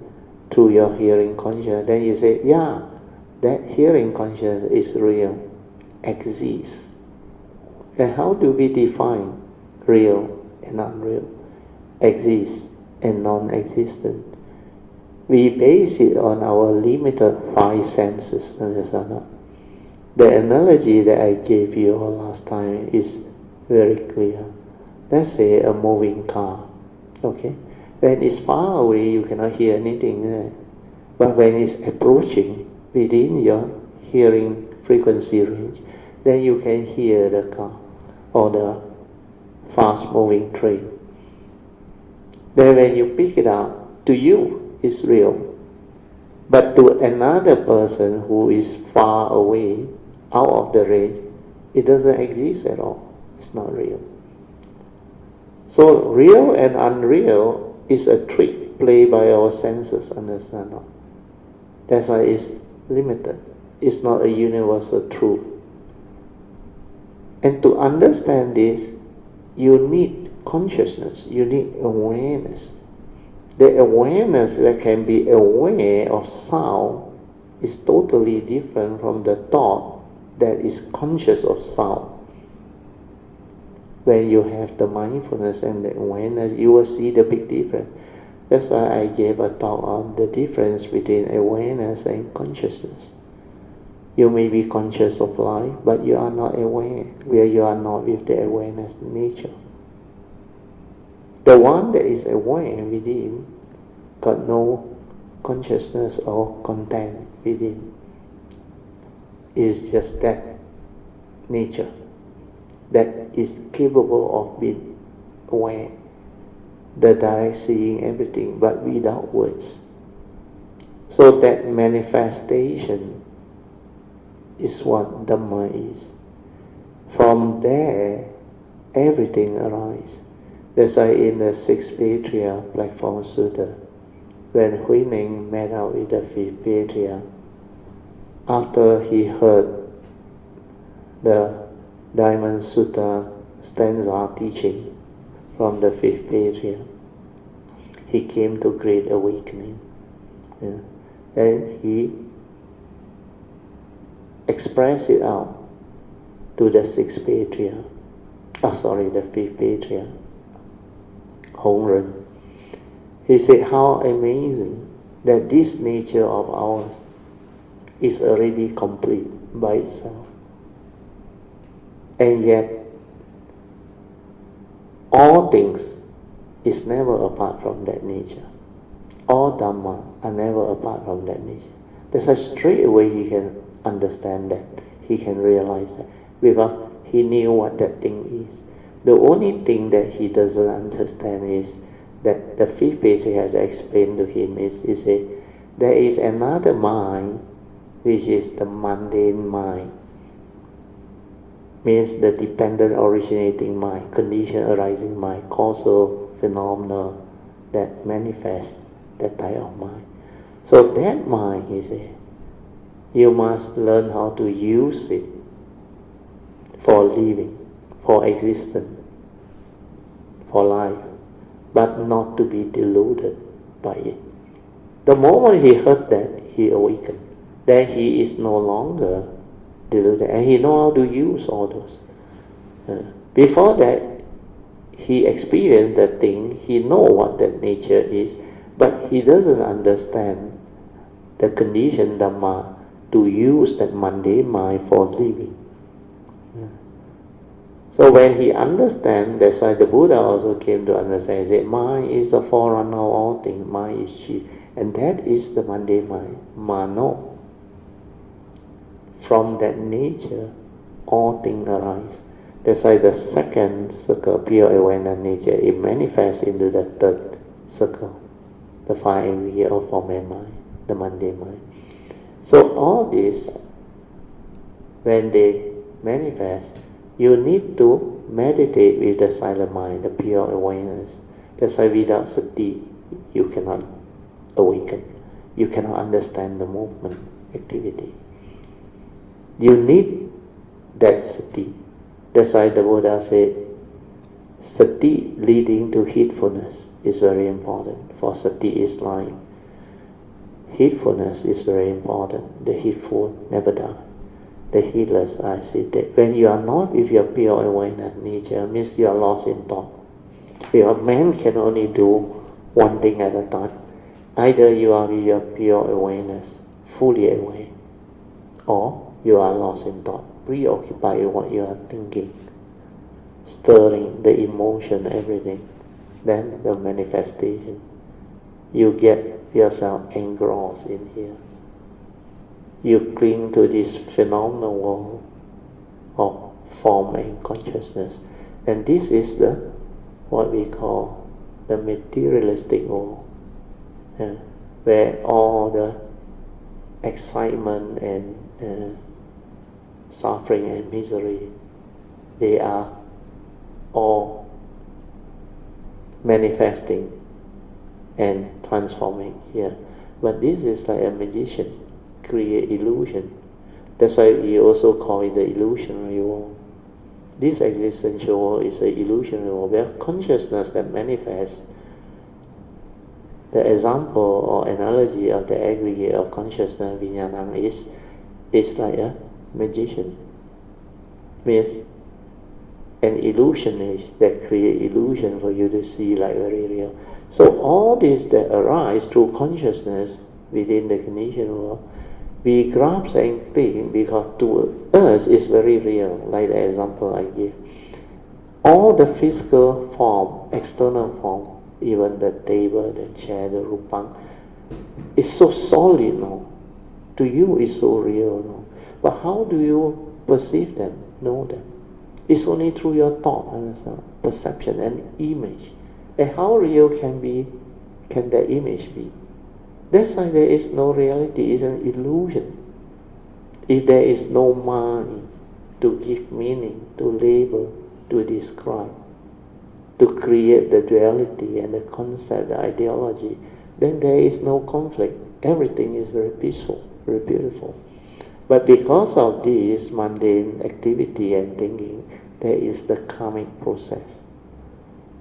through your hearing conscious. Then you say, that hearing conscious is real, exists. Then how do we define real and unreal, exist and non-existent? We base it on our limited five senses. The analogy that I gave you last time is very clear. Let's say a moving car. Okay? When it's far away, you cannot hear anything. But when it's approaching within your hearing frequency range, then you can hear the car or the fast-moving train. Then when you pick it up, to you, is real. But to another person who is far away, out of the range, it doesn't exist at all. It's not real. So real and unreal is a trick played by our senses, understand? That's why it's limited. It's not a universal truth. And to understand this, you need consciousness, you need awareness. The awareness that can be aware of sound is totally different from the thought that is conscious of sound. When you have the mindfulness and the awareness, you will see the big difference. That's why I gave a talk on the difference between awareness and consciousness. You may be conscious of life, but you are not aware, where you are not with the awareness nature. The one that is aware within got no consciousness or content within. Is just that nature that is capable of being aware, the direct seeing everything, but without words. So that manifestation is what Dhamma is. From there, everything arises. That's why in the sixth patriarch platform sutta, when Hui Ning met out with the fifth patriarch, after he heard the Diamond Sutta stanza teaching from the fifth patriarch, he came to great awakening. Yeah. And he expressed it out to the sixth patriarch, the fifth patriarch, Hong Ren. He said, how amazing that this nature of ours is already complete by itself. And yet, all things is never apart from that nature. All Dhamma are never apart from that nature. That's why straight away he can understand that, he can realize that, because he knew what that thing is. The only thing that he doesn't understand is that the fifth patriarch explained to him is, he said, there is another mind, which is the mundane mind, means the dependent originating mind, condition arising mind, causal phenomena that manifest that type of mind. So that mind, he said, you must learn how to use it for living, for existence, for life, but not to be deluded by it. The moment he heard that, he awakened. Then he is no longer deluded, and he knows how to use all those. Before that, he experienced that thing, he knows what that nature is, but he doesn't understand the condition Dhamma to use that mundane mind for living. So when he understands, that's why the Buddha also came to understand, he said, mind is the forerunner of all things, mind is chief, and that is the mundane mind, mano. From that nature, all things arise. That's why the second circle, pure awareness nature, it manifests into the third circle, the five area of form and mind, the mundane mind. So all this, when they manifest, you need to meditate with the silent mind, the pure awareness. That's why without sati, you cannot awaken. You cannot understand the movement, activity. You need that sati. That's why the Buddha said, sati leading to heedfulness is very important, for sati is life. Heedfulness is very important. The heedful never die. The heedless are seated. When you are not with your pure awareness nature, means you are lost in thought. Because man can only do one thing at a time. Either you are with your pure awareness, fully aware, or you are lost in thought, preoccupied with what you are thinking, stirring the emotion, everything. Then the manifestation. You get yourself engrossed in here. You cling to this phenomenal world of form and consciousness. And this is the what we call the materialistic world, where all the excitement and suffering and misery, they are all manifesting and transforming here. But this is like a magician, create illusion. That's why we also call it the illusionary world. This existential world is an illusionary world where consciousness that manifests. The example or analogy of the aggregate of consciousness, vijnana, is like a magician. Means an illusionist that create illusion for you to see like very real. So all this that arise through consciousness within the conditioned world, We grasp anything because to us it's very real, like the example I give. All the physical form, external form, even the table, the chair, the rupang, is so solid now. To you it's so real now. But how do you perceive them, know them? It's only through your thought, understand? Perception and image. And how real can that image be? That's why there is no reality, it's an illusion. If there is no mind to give meaning, to label, to describe, to create the duality and the concept, the ideology, then there is no conflict. Everything is very peaceful, very beautiful. But because of this mundane activity and thinking, there is the karmic process.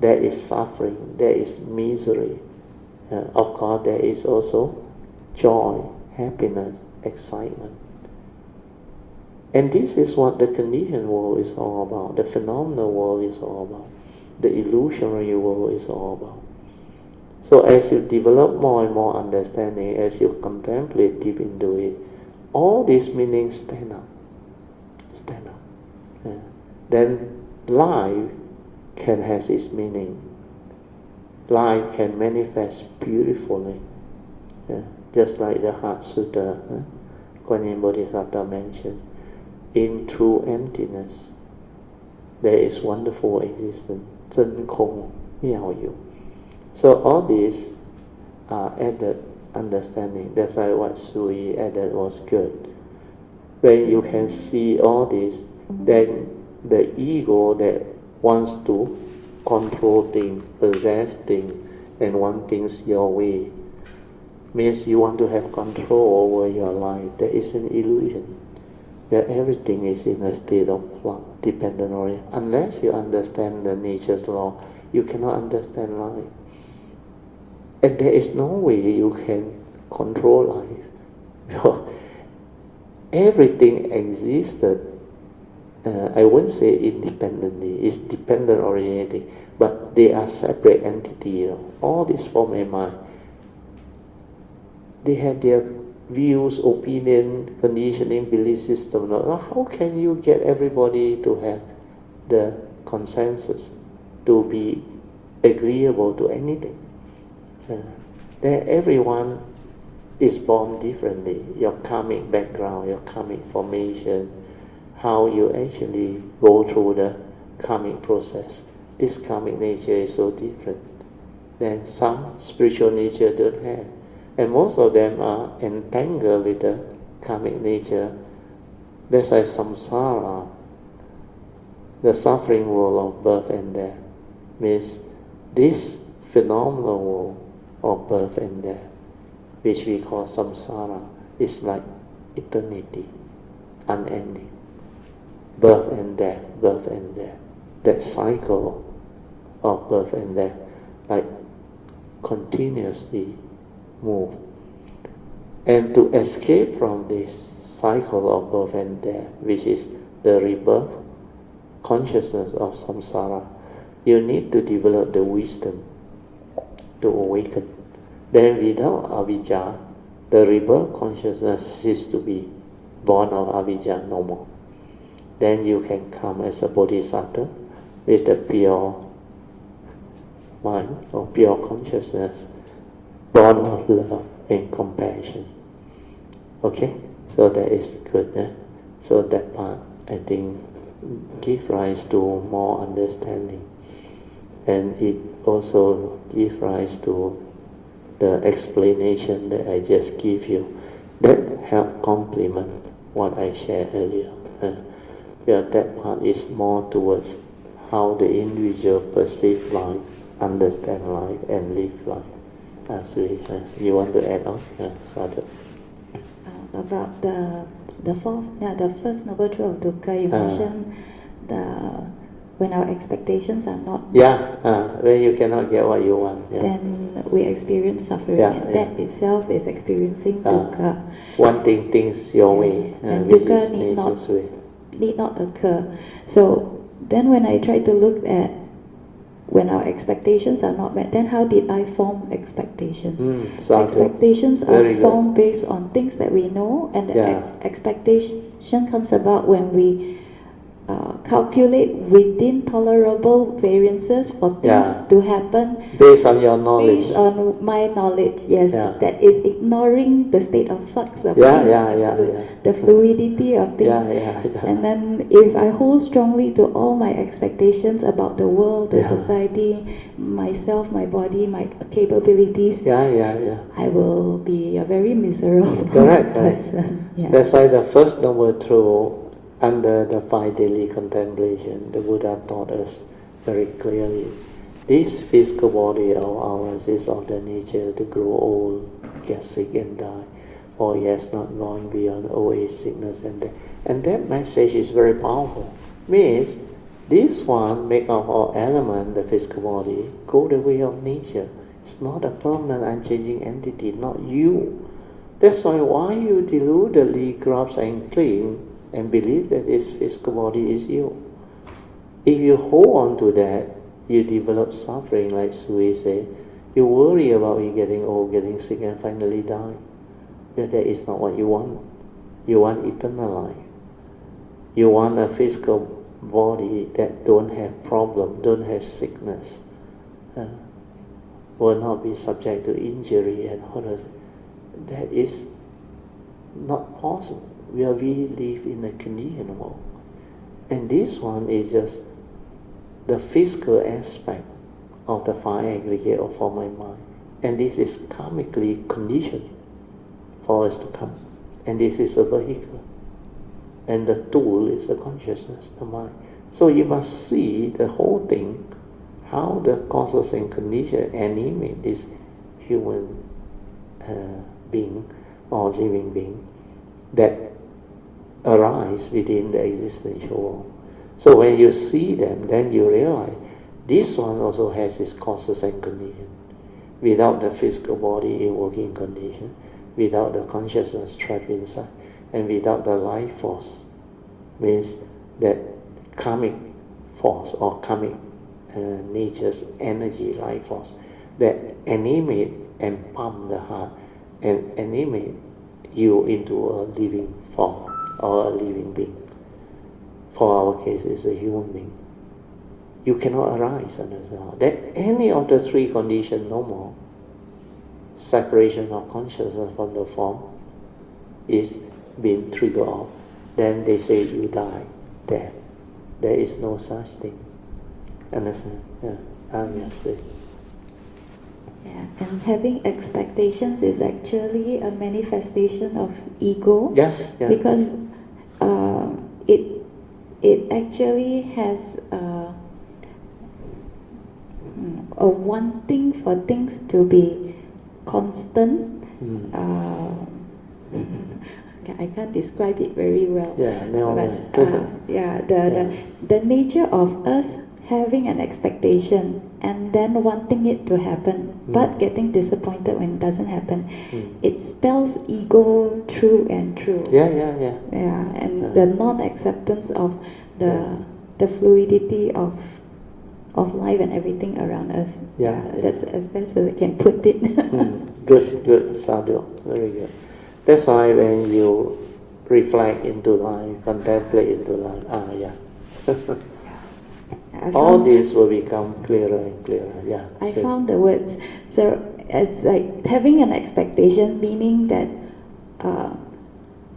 There is suffering, there is misery. Of course, there is also joy, happiness, excitement. And this is what the conditioned world is all about, the phenomenal world is all about, the illusionary world is all about. So as you develop more and more understanding, as you contemplate deep into it, all these meanings stand up. Then life can have its meaning. Life can manifest beautifully. Just like the Heart Sutta, Kuan Yin Bodhisattva mentioned. In true emptiness, there is wonderful existence. 真空妙有. So all these are added understanding. That's why what Soo Yee added was good. When you can see all this, then the ego that wants to control things, possess things, and want things your way, means you want to have control over your life. That is an illusion. Where everything is in a state of flux, dependent on it. Unless you understand the nature's law, you cannot understand life. And there is no way you can control life. Everything existed, I won't say independently, it's dependent oriented, but they are separate entities. All this form and mind, they have their views, opinion, conditioning, belief system. How can you get everybody to have the consensus, to be agreeable to anything? Then everyone is born differently. Your karmic background, your karmic formation, how you actually go through the karmic process. This karmic nature is so different. Then some spiritual nature don't have. And most of them are entangled with the karmic nature. That's why samsara, the suffering world of birth and death, means this phenomenal world of birth and death, which we call samsara, is like eternity, unending. Birth and death, birth and death. That cycle of birth and death, like continuously move. And to escape from this cycle of birth and death, which is the rebirth consciousness of samsara, you need to develop the wisdom to awaken. Then without avijja, the rebirth consciousness ceases to be born of avijja no more. Then you can come as a bodhisattva with the pure mind or pure consciousness, born of love and compassion. Okay? So that is good. So that part, I think, gives rise to more understanding. And it also gives rise to the explanation that I just give you. That help complement what I shared earlier. Yeah, that part is more towards how the individual perceive life, understand life, and live life. Sui, you want to add on? Sadhu. About the first noble truth of dukkha, you mentioned when our expectations are not when you cannot get what you want, then we experience suffering. That itself is experiencing dukkha. Wanting things your way, and which dukkha is nature's way. Need not occur. So then when I try to look at when our expectations are not met, then how did I form expectations? Expectations are formed based on things that we know, and the expectation comes about when we calculate within tolerable variances for things to happen based on your knowledge. Based on my knowledge, yes, that is ignoring the state of flux of the fluidity of things. And then if I hold strongly to all my expectations about the world, the society, myself, my body, my capabilities, I will be a very miserable person. That's why the first Noble Truth under the 5 daily contemplation, the Buddha taught us very clearly. This physical body of ours is of the nature to grow old, get sick and die, for he has not gone beyond old age, sickness and death. And that message is very powerful. Means this one make of all element, the physical body, go the way of nature. It's not a permanent, unchanging entity, not you. That's why you deludedly grasp and cling and believe that this physical body is you. If you hold on to that, you develop suffering, like Soo Yee said. You worry about you getting old, getting sick, and finally die. But that is not what you want. You want eternal life. You want a physical body that don't have problem, don't have sickness, will not be subject to injury and horrors. That is not possible. We live in a conditioned world. And this one is just the physical aspect of the 5 aggregate of form and mind. And this is karmically conditioned for us to come. And this is a vehicle. And the tool is the consciousness, the mind. So you must see the whole thing, how the causes and conditions animate this human being or living being that arise within the existential world. So when you see them, then you realize this one also has its causes and conditions. Without the physical body in working condition, without the consciousness trapped inside, and without the life force, means that karmic force or karmic nature's energy, life force, that animate and pump the heart and animate you into a living form or a living being. For our case, it's a human being. You cannot arise under that any of the 3 conditions no more. Separation of consciousness from the form is being triggered off. Then they say you die, death. There is no such thing. Understand? Yes. Yeah, and having expectations is actually a manifestation of ego. Because it actually has a wanting for things to be constant. I can't describe it very well. The nature of us having an expectation and then wanting it to happen, but getting disappointed when it doesn't happen, it spells ego through and through. And the non-acceptance of the fluidity of life and everything around us. That's as best as I can put it. Good, Sadhu, very good. That's why when you reflect into life, contemplate into life, all this will become clearer and clearer. I found the words. So as like having an expectation, meaning that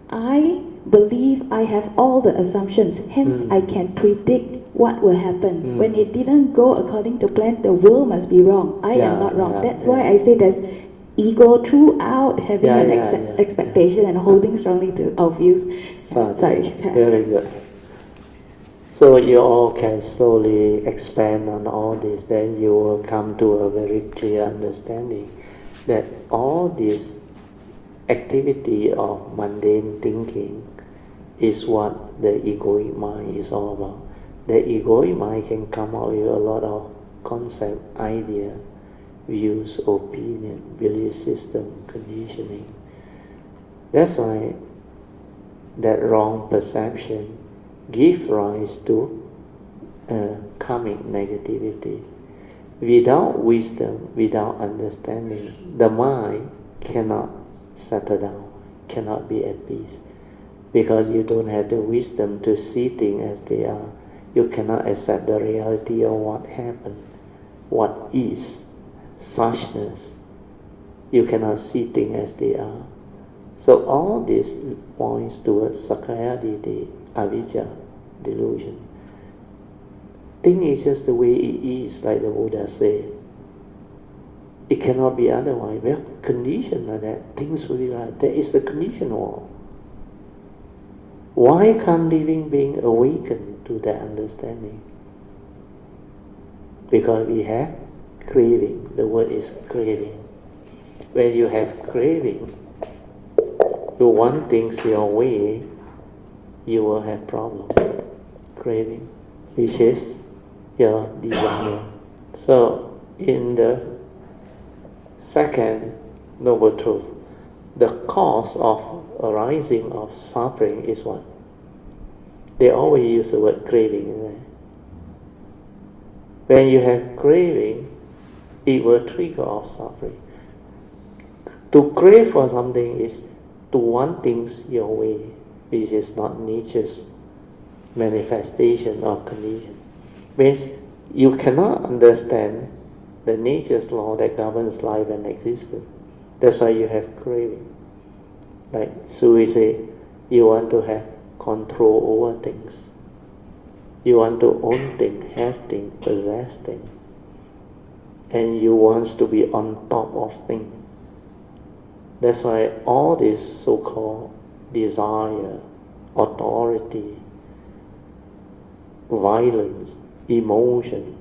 I believe I have all the assumptions, hence I can predict what will happen. When it didn't go according to plan, the world must be wrong. I am not wrong. That's why I say there's ego throughout having an expectation and holding strongly to our views. Sorry. Very good. So you all can slowly expand on all this, then you will come to a very clear understanding that all this activity of mundane thinking is what the egoic mind is all about. The egoic mind can come out with a lot of concept, idea, views, opinion, belief system, conditioning. That's why that wrong perception give rise to karmic negativity. Without wisdom, without understanding, the mind cannot settle down, cannot be at peace. Because you don't have the wisdom to see things as they are. You cannot accept the reality of what happened, what is, suchness. You cannot see things as they are. So all this points towards Sakaya Ditti, Avijja, delusion. Thing is just the way it is, like the Buddha said. It cannot be otherwise. We are conditioned like that. Things will be like that. Is the condition world. Why can't living being awaken to that understanding? Because we have craving. The word is craving. When you have craving, you want things your way, you will have problem. Craving, which is your desire. So, in the second noble truth, the cause of arising of suffering is what? They always use the word craving. Isn't it? When you have craving, it will trigger off suffering. To crave for something is to want things your way, which is not nature's manifestation or condition. Means you cannot understand the nature's law that governs life and existence. That's why you have craving. Like Soo Yee say, you want to have control over things. You want to own things, have things, possess things. And you want to be on top of things. That's why all this so-called desire, authority, violence, emotion,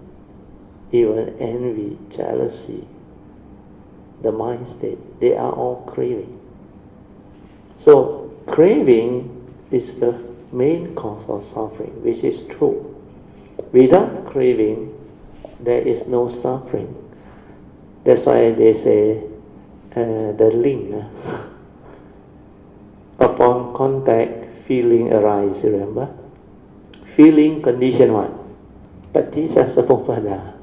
even envy, jealousy, the mind state, they are all craving. So craving is the main cause of suffering, which is true. Without craving, there is no suffering. That's why they say the link. Upon contact, feeling arises, remember? Feeling condition what? Paticca samuppada.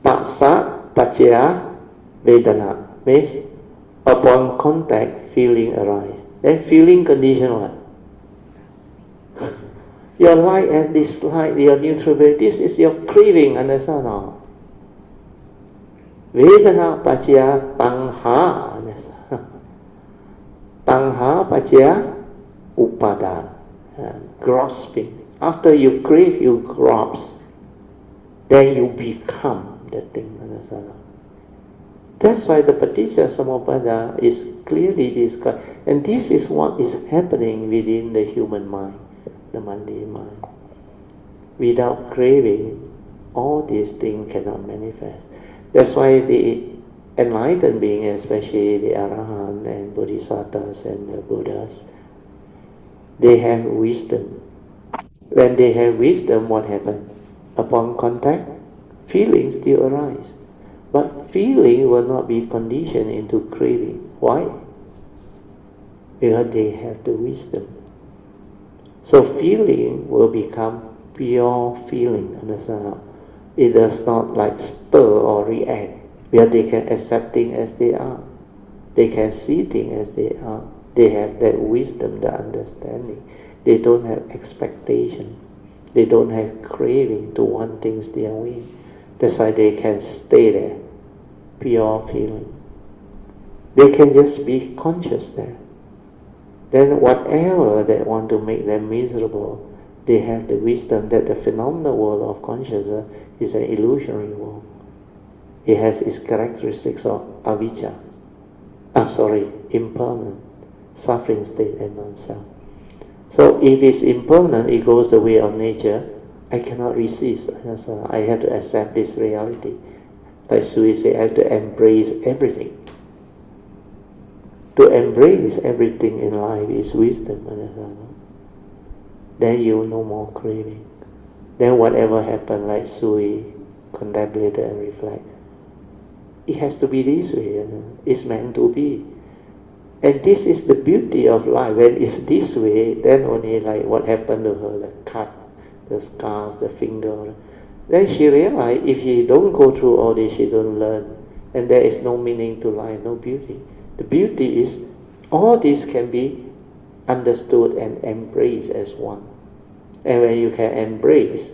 Passa paccaya vedana. Means upon contact, feeling arises. Then feeling condition what? Your like and dislike, your neutrality, this is your craving, understand now? Vedana paccaya tanha, understand? Tanha paccaya upadana, grasping. After you crave, you grasp. Then you become the thing, understand? That's why the Paticca Samuppada is clearly described. And this is what is happening within the human mind, the mundane mind. Without craving, all these things cannot manifest. That's why the enlightened beings, especially the Arahant and Bodhisattvas and the Buddhas, they have wisdom. When they have wisdom, what happens? Upon contact, feelings still arise. But feeling will not be conditioned into craving. Why? Because they have the wisdom. So feeling will become pure feeling, understand? It does not like stir or react. Because they can accept things as they are. They can see things as they are. They have that wisdom, the understanding. They don't have expectation. They don't have craving to want things their way. That's why they can stay there, pure feeling. They can just be conscious there. Then whatever that want to make them miserable, they have the wisdom that the phenomenal world of consciousness is an illusory world. It has its characteristics of avijja, impermanent, suffering state and non-self. So if it's impermanent, it goes the way of nature, I cannot resist. I have to accept this reality. Like Soo Yee say, I have to embrace everything. To embrace everything in life is wisdom. Then you no more craving. Then whatever happened, like Soo Yee contemplated and reflect, it has to be this way. It's meant to be. And this is the beauty of life. When it's this way, then only like what happened to her, the cut, the scars, the finger, Then she realized if she don't go through all this, she don't learn. And there is no meaning to life, no beauty. The beauty is all this can be understood and embraced as one. And when you can embrace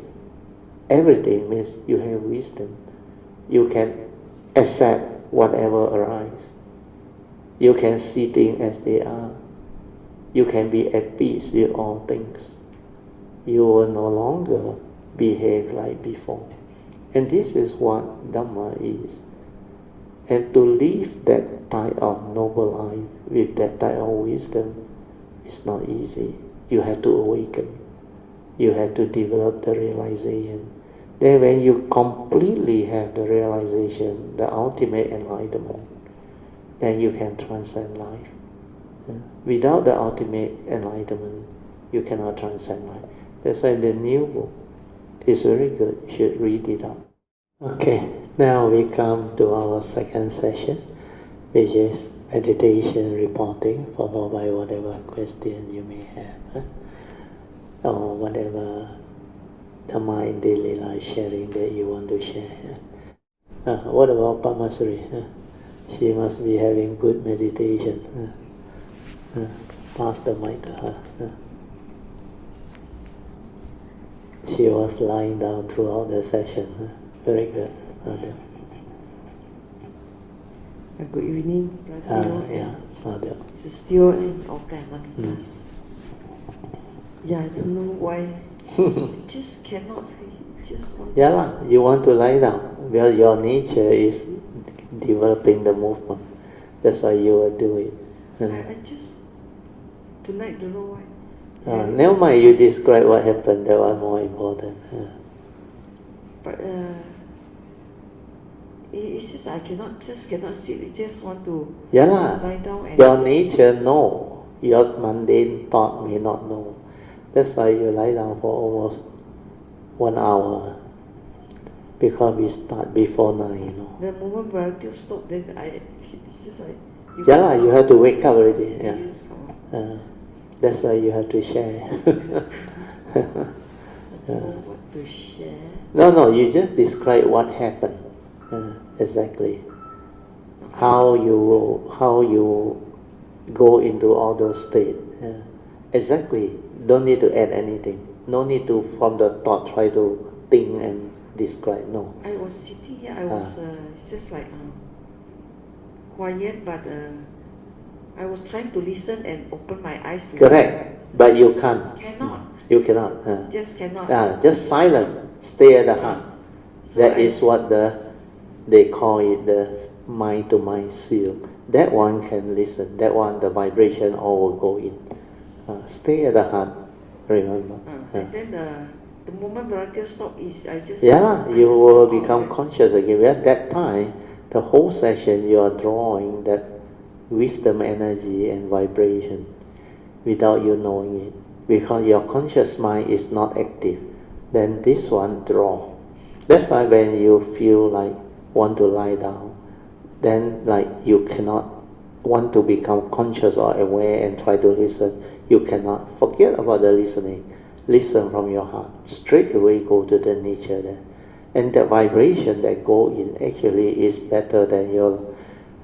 everything, means you have wisdom. You can accept whatever arises. You can see things as they are. You can be at peace with all things. You will no longer behave like before. And this is what Dhamma is. And to live that type of noble life with that type of wisdom is not easy. You have to awaken. You have to develop the realization. Then when you completely have the realization, the ultimate enlightenment, then you can transcend life. Without the ultimate enlightenment, you cannot transcend life. That's why the new book is very good. You should read it up. Okay, now we come to our second session, which is meditation reporting, followed by whatever question you may have, or whatever Dhamma in daily life sharing that you want to share. What about Padmasuri? She must be having good meditation. Pass the mic to her. She was lying down throughout the session. Very good. Good evening, Brother Yeah, Sadhu. Sis Teo and all Kailanas. Yeah, I don't know why. Just cannot. Just want. Yeah lah, you want to lie down. Well, your nature is developing the movement. That's why you will do it. I just tonight don't know why. Never mind, you describe what happened. That was more important. But it's just I cannot sit. I just want to lie down and. Your nature know. Your mundane thought may not know. That's why you lie down for almost 1 hour. Because we start before 9, The moment Brother stop, then it's just like. You have to wake up already. Yeah. Just come on. That's why you have to share. I don't know what to share. No, you just describe what happened. Exactly. How you go into all those states. Exactly. Don't need to add anything. No need to from the thought try to think and describe. No. I was sitting here. I was it's just like quiet, but I was trying to listen and open my eyes to Correct. But you can't. Cannot. You cannot. Just cannot. Just silent. Stay at the heart. So That is what they call it the mind to mind seal. That one can listen. That one, the vibration all will go in. Stay at the heart. Remember. And then the moment Brother stop is I just. You will become conscious again. At that time, the whole session you are drawing that wisdom energy and vibration without you knowing it. Because your conscious mind is not active. Then this one draw. That's why when you feel like want to lie down, then like you cannot want to become conscious or aware and try to listen. You cannot forget about the listening. Listen from your heart. Straight away go to the nature there. And the vibration that go in actually is better than your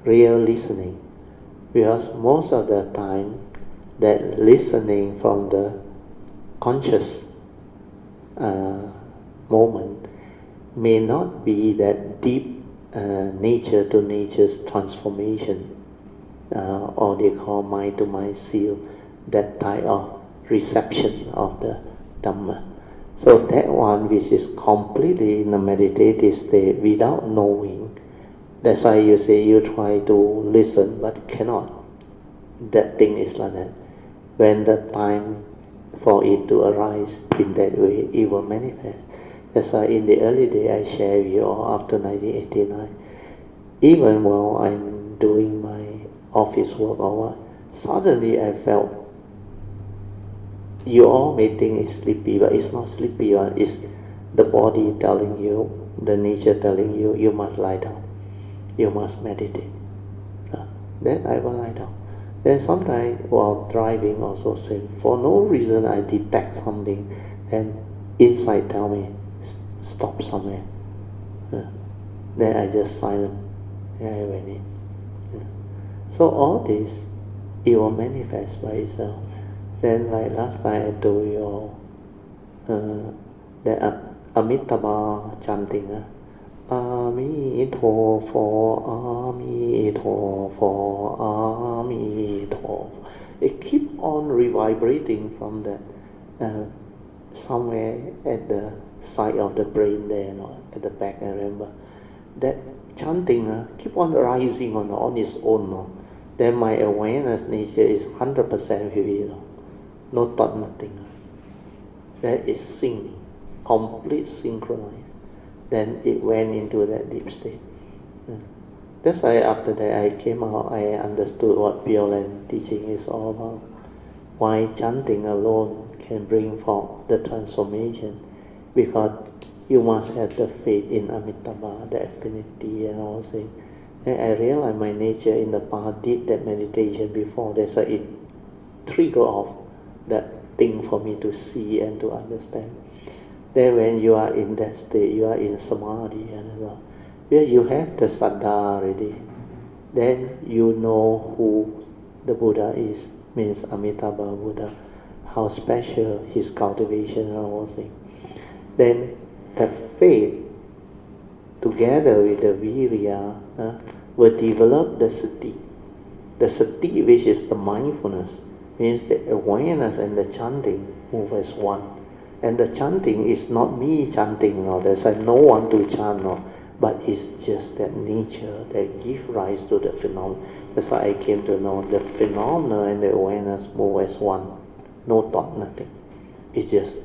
real listening. Because most of the time that listening from the conscious moment may not be that deep nature to nature's transformation, or they call mind to mind seal, that type of reception of the Dhamma. So that one which is completely in a meditative state without knowing, that's why you say you try to listen but cannot. That thing is like that. When the time for it to arise in that way, it will manifest. That's why in the early day I share with you all after 1989, even while I'm doing my office work or what, suddenly I felt, you all may think it's sleepy, but it's not sleepy. It's the body telling you, the nature telling you, you must lie down. You must meditate. Then I will lie down. Then sometimes while driving also same. For no reason I detect something, then inside tell me, stop somewhere. Then I just silent. I went in. So all this, it will manifest by itself. Then like last time I told you all, that Amitabha chanting, Amitofo, Amitofo, Amitofo. It keep on reverberating from that somewhere at the side of the brain there, at the back, I remember. That chanting keep on rising on its own. Then my awareness nature is 100% vivid. No thought, nothing. That is sync, complete synchronized. Then it went into that deep state. That's why after that I came out, I understood what Pure Land teaching is all about. Why chanting alone can bring forth the transformation. Because you must have the faith in Amitabha, the affinity and all things. And I realized my nature in the past did that meditation before. That's why it triggered off that thing for me to see and to understand. Then when you are in that state, you are in samadhi, where you have the saddha already, then you know who the Buddha is, means Amitabha Buddha, how special his cultivation and all things. Then the faith, together with the virya, will develop the sati. The sati, which is the mindfulness, means the awareness and the chanting move as one. And the chanting is not me chanting, there's no one to chant, but it's just that nature that gives rise to the phenomenon. That's why I came to know the phenomena and the awareness move as one. No thought, nothing. It's just.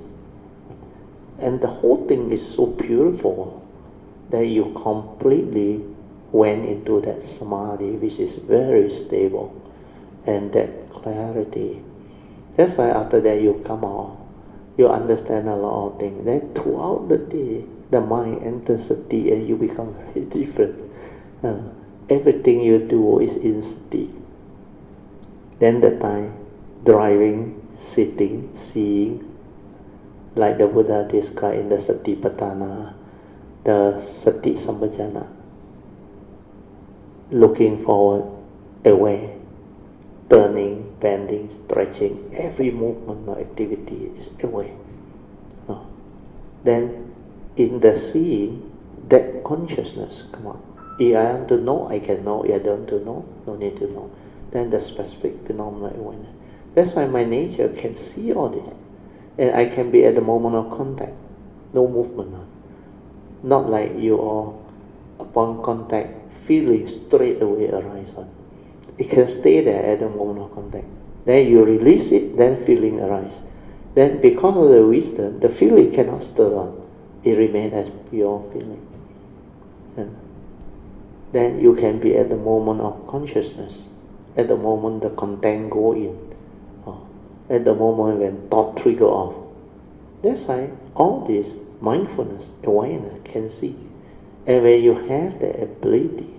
And the whole thing is so beautiful that you completely went into that samadhi, which is very stable, and that clarity. That's why after that you come out, you understand a lot of things. Then throughout the day, the mind enters sati and you become very different. Everything you do is in sati. Then the time, driving, sitting, seeing, like the Buddha described in the Satipatthana, the Sati Sampajana, looking forward, away, turning, bending, stretching, every movement or activity is away. Then in the seeing, that consciousness come on. If I want to know, I can know. If I don't want to know, no need to know. Then the specific phenomena awareness. That's why my nature can see all this. And I can be at the moment of contact, no movement. Not like you all, upon contact, feeling straight away arise on. It can stay there at the moment of contact. Then you release it, then feeling arise. Then because of the wisdom, the feeling cannot stir on. It remains as pure feeling. Then you can be at the moment of consciousness, at the moment the content go in, at the moment when thought trigger off. That's why all this mindfulness, awareness can see. And when you have the ability,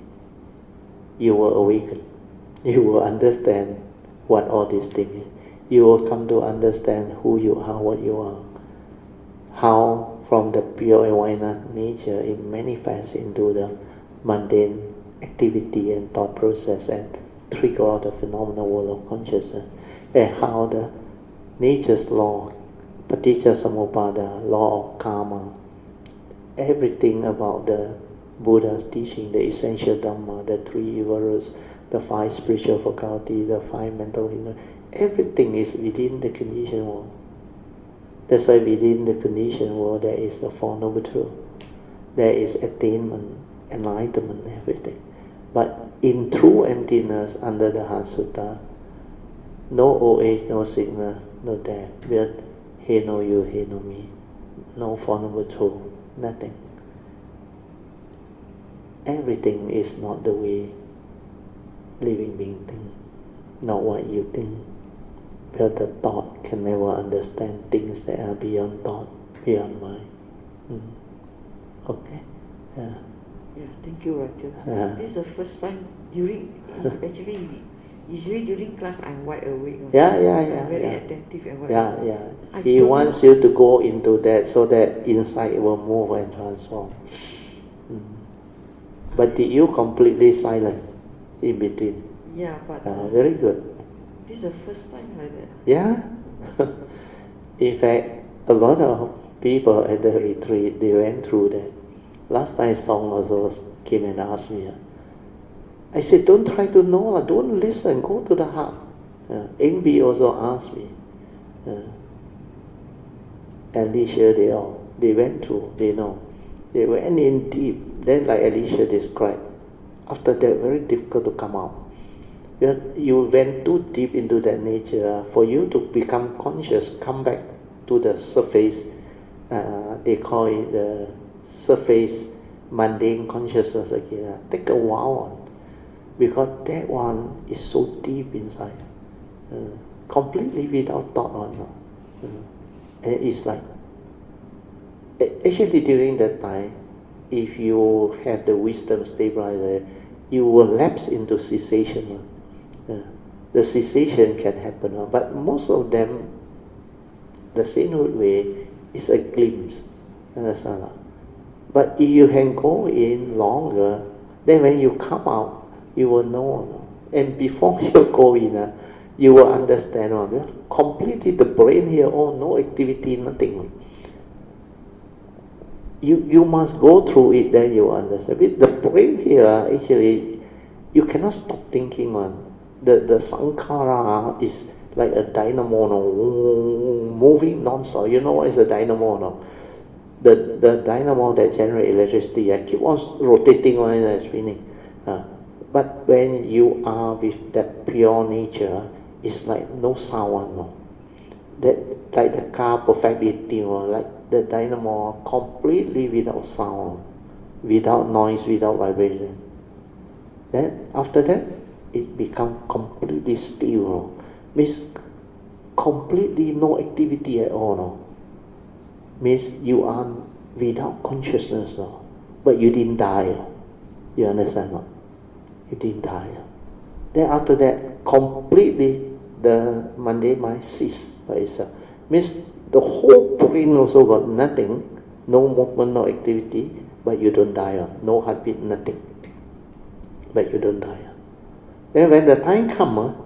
you will awaken. You will understand what all these things is. You will come to understand who you are, what you are. How from the pure awareness nature it manifests into the mundane activity and thought process and trigger out the phenomenal world of consciousness. And how the nature's law, Paticca Samuppada, law of karma, everything about the Buddha's teaching, the essential Dhamma, the 3 evil roots, the 5 spiritual faculties, the 5 mental ignorance, everything is within the conditioned world. That's why within the conditioned world there is the Four Noble Truths. There is attainment, enlightenment, everything. But in true emptiness under the Heart Sutta, no old age, no sickness, no death, but he no you, he no me, no Four Noble Truths, nothing. Everything is not the way living being think, not what you think. Because the thought can never understand things that are beyond thought, beyond mind. Okay? Yeah, thank you, Raja. This is the first time actually Usually during class I'm wide awake. Yeah. I'm very attentive and wide awake. Yeah. He wants you to go into that so that inside it will move and transform. But did you completely silent in between? Yeah, but very good. this is the first time like that. Yeah. In fact, a lot of people at the retreat, they went through that. Last time Song also came and asked me. I said, don't try to know, don't listen, go to the heart. Envy also asked me. Alicia, they went through, they know. They went in deep. Then like Alicia described, after that very difficult to come out. You went too deep into that nature. For you to become conscious, come back to the surface, they call it the surface mundane consciousness again. Take a while because that one is so deep inside, completely without thought on. And it's like, actually during that time, if you have the wisdom stabilizer, you will lapse into cessation. The cessation can happen, but most of them, the same way, is a glimpse. Understand? But if you can go in longer, then when you come out, you will know. And before you go in, you will understand. Completely the brain here, no activity, nothing. You must go through it, then you understand. The brain here, actually, you cannot stop thinking. The sankhara is like a dynamo, moving non-stop. You know what is a dynamo? The dynamo that generates electricity, keep on rotating on it and spinning. But when you are with that pure nature, it's like no sound. That like the car perfectly tuned, like the dynamo completely without sound, without noise, without vibration. Then after that, it becomes completely still. Means completely no activity at all. Means you are without consciousness, but you didn't die. You understand? You didn't die. Then after that, completely the mundane mind ceases by itself. Means the whole brain also got nothing, no movement, no activity, but you don't die. No heartbeat, nothing. But you don't die. Then when the time comes,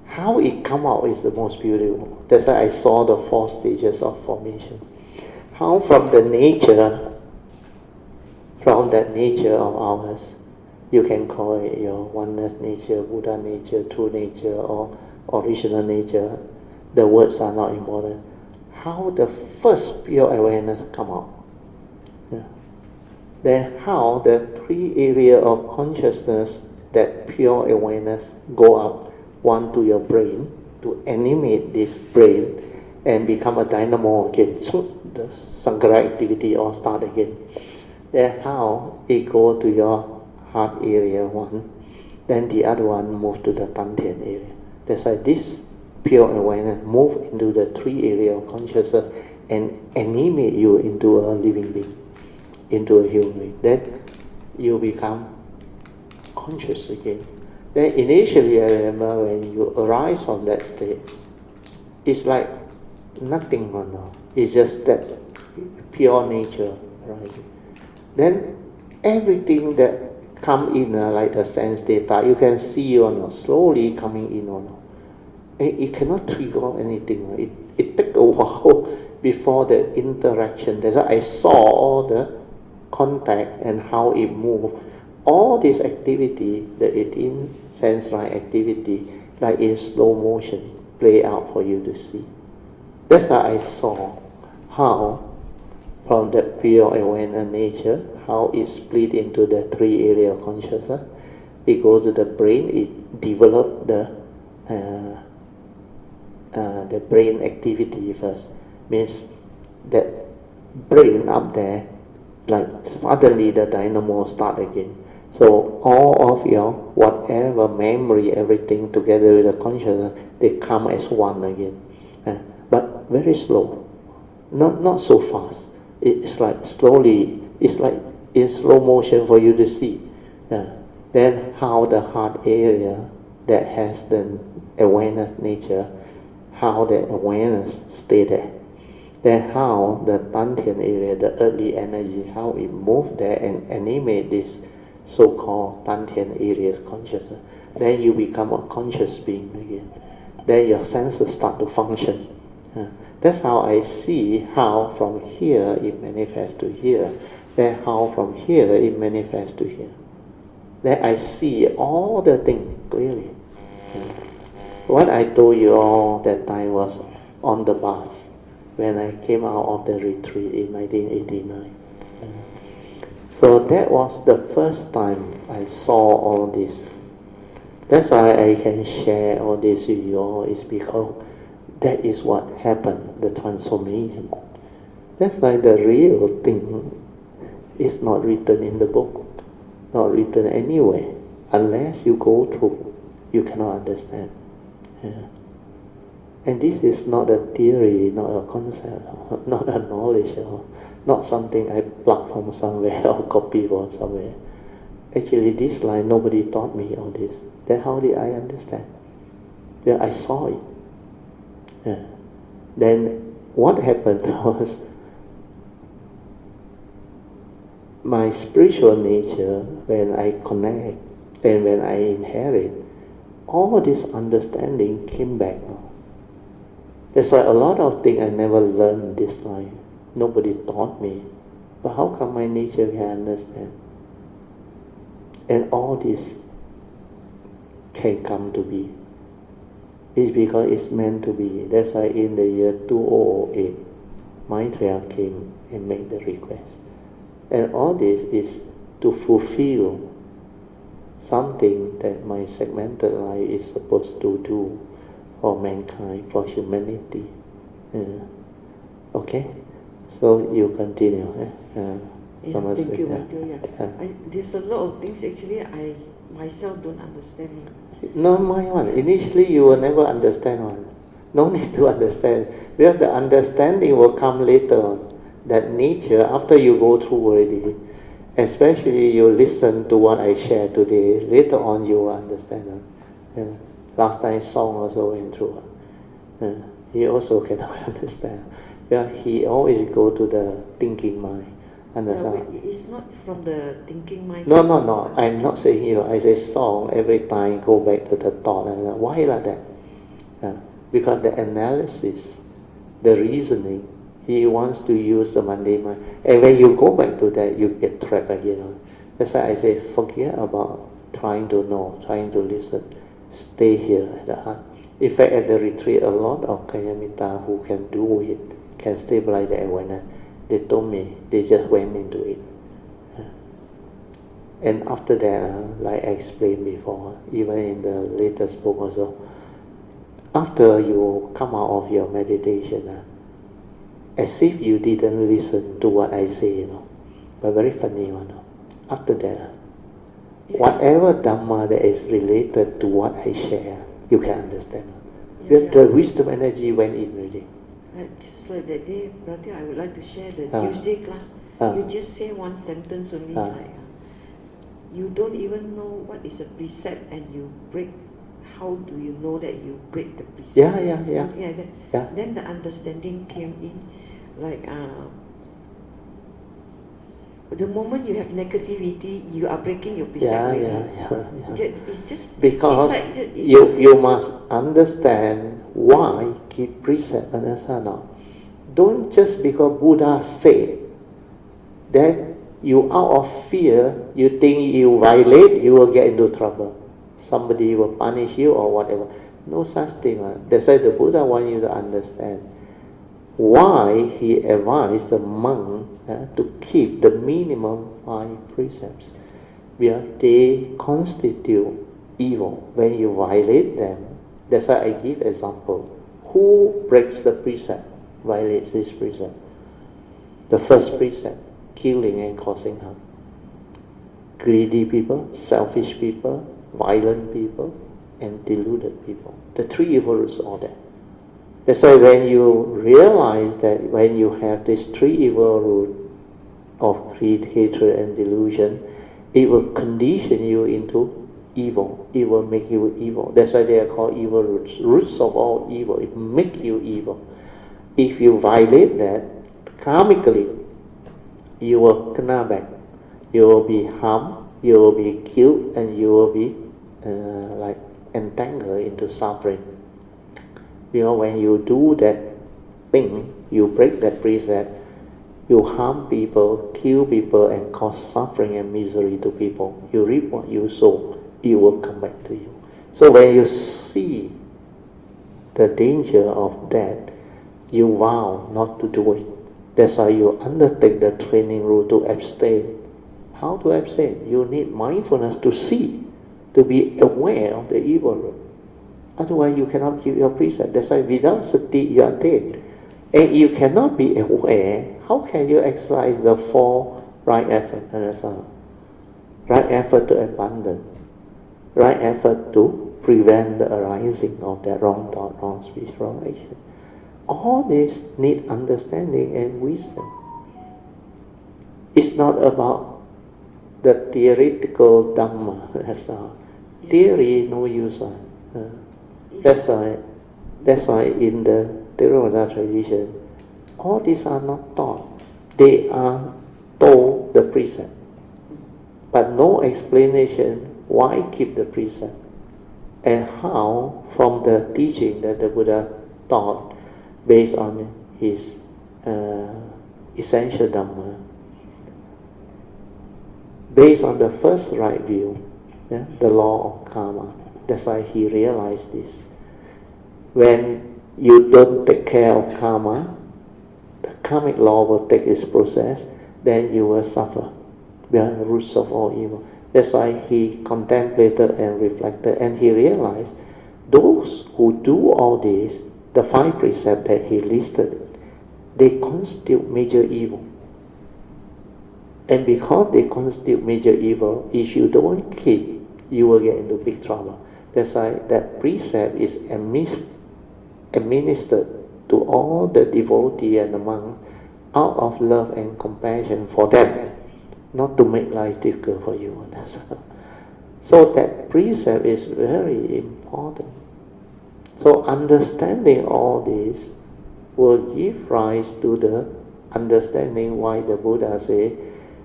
how it come out is the most beautiful. That's why I saw the 4 stages of formation. How from the nature, from that nature of ours, you can call it your oneness nature, Buddha nature, true nature, or original nature. The words are not important. How the first pure awareness come out. Then how the 3 areas of consciousness, that pure awareness, go up, one to your brain, to animate this brain and become a dynamo again. So the sankhara activity all start again. Then how it go to your heart area, one, then the other one move to the dantian area. That's why this pure awareness move into the 3 areas of consciousness and animate you into a living being, into a human being. Then you become conscious again. Then initially, I remember when you arise from that state, it's like nothing now. It's just that pure nature arising. Then everything that come in, like the sense data, you can see slowly coming in. It cannot trigger anything. It takes a while before the interaction. That's why I saw all the contact and how it moved. All this activity, the 18 sense-like activity, like in slow motion, play out for you to see. That's why I saw how, from that pure awareness nature, how it split into the 3 areas of consciousness. It goes to the brain, it develops the brain activity first. Means that brain up there, like suddenly the dynamo start again. So all of your whatever memory, everything together with the consciousness, they come as one again. But very slow, not so fast. It's like slowly, it's like in slow motion for you to see. Then how the heart area that has the awareness nature, how the awareness stay there. Then how the Dantian area, the earthly energy, how it move there and animate this so-called Dantian areas consciousness. Then you become a conscious being again. Then your senses start to function. That's how I see how from here it manifests to here. Then how from here it manifests to here. Then I see all the things clearly. What I told you all that time was on the bus when I came out of the retreat in 1989. So that was the first time I saw all this. That's why I can share all this with you all, is because that is what happened, the transformation. That's why the real thing is not written in the book, not written anywhere. Unless you go through, you cannot understand. And this is not a theory, not a concept, not a knowledge, or not something I pluck from somewhere or copy from somewhere. Actually, this line, nobody taught me all this. Then how did I understand? Yeah, I saw it. Then what happened was, my spiritual nature, when I connect and when I inherit, all this understanding came back. That's why a lot of things I never learned this life. Nobody taught me. But how come my nature can understand? And all this can come to be. It's because it's meant to be. That's why in the year 2008, Maitreya came and made the request. And all this is to fulfill something that my segmented life is supposed to do for mankind, for humanity. Okay? So you continue. Thank you, Maitreya. There's a lot of things actually I myself don't understand. No, my one. Initially you will never understand one. No need to understand. Because the understanding will come later on. That nature, after you go through already, especially you listen to what I share today, later on you will understand. Last time song also went through. He also cannot understand. Well, he always go to the thinking mind. Understand? It's not from the thinking mind. No. I'm not saying you. I say song every time go back to the thought. Why like that? Because the analysis, the reasoning, he wants to use the mundane mind. And when you go back to that, you get trapped again. That's why I say forget about trying to know, trying to listen. Stay here at the heart. In fact, at the retreat, a lot of Kayamita who can do it, can stabilize the awareness. They told me, they just went into it. And after that, like I explained before, even in the latest book also, after you come out of your meditation, as if you didn't listen to what I say, but very funny one. After that, whatever Dhamma that is related to what I share, you can understand. The wisdom energy went in already. Just like that day, Brother, I would like to share the Tuesday class. You just say one sentence only, you don't even know what is a precept and you break. How do you know that you break the precept? Something like that. Then the understanding came in, like the moment you have negativity, you are breaking your precept. It's just because you must understand why keep precept. Understand now? Don't just because Buddha said that you out of fear, you think you violate, you will get into trouble. Somebody will punish you or whatever. No such thing. That's why the Buddha wants you to understand why he advised the monk to keep the minimum 5 precepts. Because they constitute evil. When you violate them, that's why I give example. Who breaks the precept, violates this precept? The first precept, killing and causing harm. Greedy people, selfish people, violent people, and deluded people. The 3 evil roots are there. That's why when you realize that when you have these 3 evil roots of greed, hatred, and delusion, it will condition you into evil. It will make you evil. That's why they are called evil roots. Roots of all evil. It make you evil. If you violate that, karmically, you will kena back. You will be harmed, you will be killed, and you will be like entangled into suffering. When you do that thing, you break that precept, you harm people, kill people, and cause suffering and misery to people. You reap what you sow, it will come back to you. So when you see the danger of that, you vow not to do it. That's why you undertake the training rule to abstain. How to abstain? You need mindfulness to see, to be aware of the evil root. Otherwise you cannot keep your precept. That's why without sati you are dead. And you cannot be aware, how can you exercise the four right effort? Understand? Right effort to abandon. Right effort to prevent the arising of that wrong thought, wrong speech, wrong action. All this need understanding and wisdom. It's not about the theoretical Dhamma. That's all. Theory no use. That's why in the Theravada tradition, all these are not taught. They are told the precept, but no explanation why keep the precept and how from the teaching that the Buddha taught based on his essential Dhamma, based on the first right view, the law of karma. That's why he realized this. When you don't take care of karma, the karmic law will take its process, then you will suffer. We are the roots of all evil. That's why he contemplated and reflected, and he realized those who do all this, the 5 precepts that he listed, they constitute major evil. And because they constitute major evil, if you don't keep, you will get into big trouble. That's why that precept is administered to all the devotee and the monk out of love and compassion for them, not to make life difficult for you. So that precept is very important. So understanding all this will give rise to the understanding why the Buddha say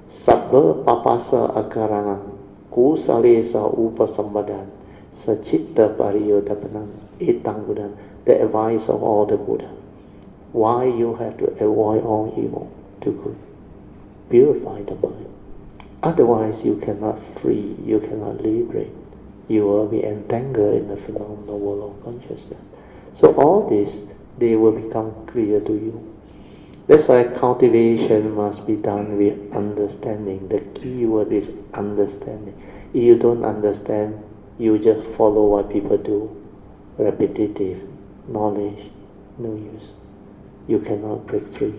Sabba papasa akaranam kusalesa upasambadan sachitta pariyodapanam etang buddhan. The advice of all the Buddha. Why you have to avoid all evil to good. Purify the mind. Otherwise you cannot free, you cannot liberate. You will be entangled in the phenomenal world of consciousness. So all this, they will become clear to you. That's why cultivation must be done with understanding. The key word is understanding. If you don't understand, you just follow what people do. Repetitive knowledge, no use. You cannot break free.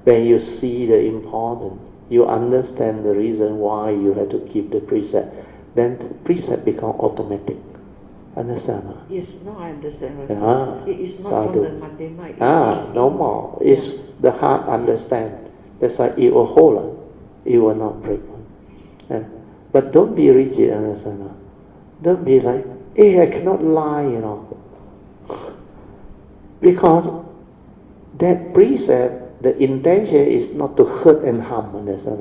When you see the importance, you understand the reason why you have to keep the precept, then the precept becomes automatic. Understand? Yes, now I understand. It is not from the Madhyama. No more. It's the heart understand. That's why it will hold on. It will not break on. But don't be rigid, understand? Don't be like, hey, I cannot lie, Because that precept, the intention is not to hurt and harm, understand?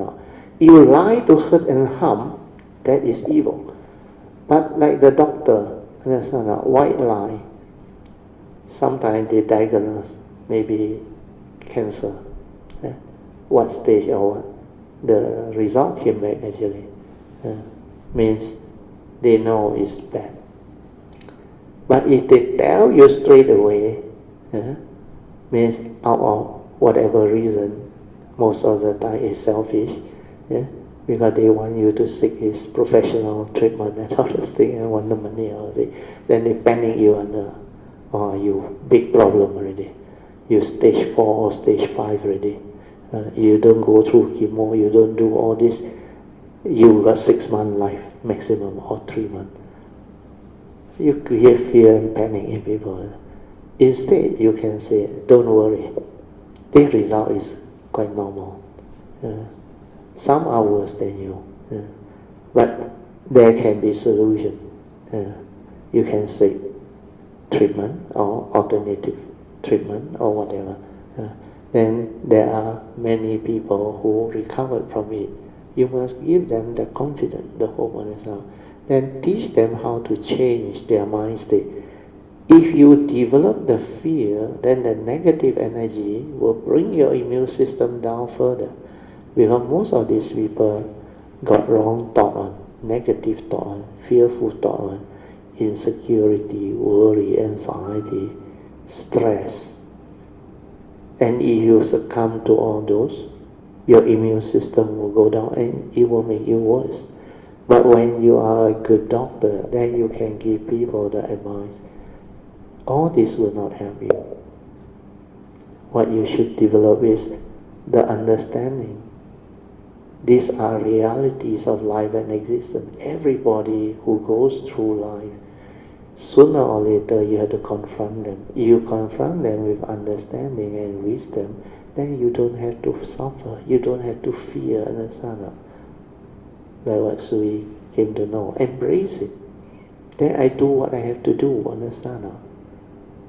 You lie to hurt and harm, that is evil. But like the doctor, understand? White lie, sometimes they diagnose maybe cancer. What stage or what? The result came back actually. Means they know it's bad. But if they tell you straight away, means out of whatever reason, most of the time is selfish, because they want you to seek his professional treatment and all those things and want the money, then they panic you under, you big problem already. You stage 4 or stage 5 already. You don't go through chemo, you don't do all this, you got 6 months life maximum or 3 months. You create fear and panic in people. Instead, you can say, don't worry. The result is quite normal. Some are worse than you. But there can be solution. You can seek treatment or alternative treatment or whatever. Then there are many people who recovered from it. You must give them the confidence, the hope on yourself. Then teach them how to change their mind state. If you develop the fear, then the negative energy will bring your immune system down further. Because most of these people got wrong thought on, negative thought on, fearful thought on, insecurity, worry, anxiety, stress. And if you succumb to all those, your immune system will go down and it will make you worse. But when you are a good doctor, then you can give people the advice. All this will not help you. What you should develop is the understanding. These are realities of life and existence. Everybody who goes through life, sooner or later you have to confront them. If you confront them with understanding and wisdom, then you don't have to suffer. You don't have to fear and sadness. Like what Soo Yee came to know. Embrace it. Then I do what I have to do, understand?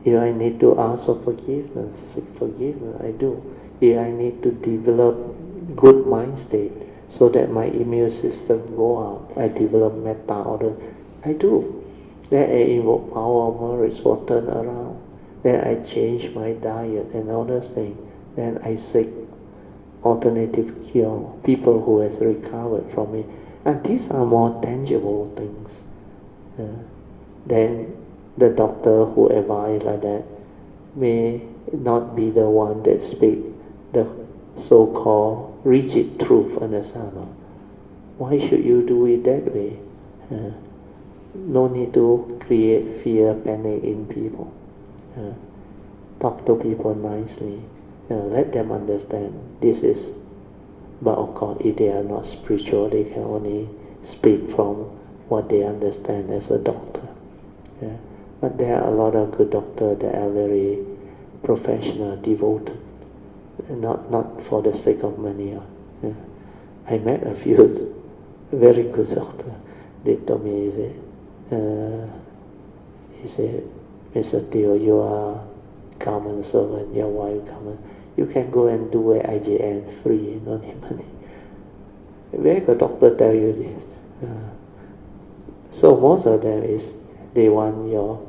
If I need to ask for forgiveness, seek forgiveness, I do. If I need to develop good mind state so that my immune system go up, I develop metta order, I do. Then I invoke power of merits for turn around. Then I change my diet and all those things. Then I seek alternative cure, people who has recovered from it. And these are more tangible things. Then the doctor who advise like that may not be the one that speak the so-called rigid truth, understand? Why should you do it that way? No need to create fear, panic in people. Talk to people nicely. Let them understand this is, but of course if they are not spiritual, they can only speak from what they understand as a doctor. But there are a lot of good doctors that are very professional, devoted, not for the sake of money. I met a few very good doctors. They told me, he said, Mr. Teo, you are government servant, your wife government. You can go and do a IJN free, no need money. Where could doctor tell you this? So most of them is they want your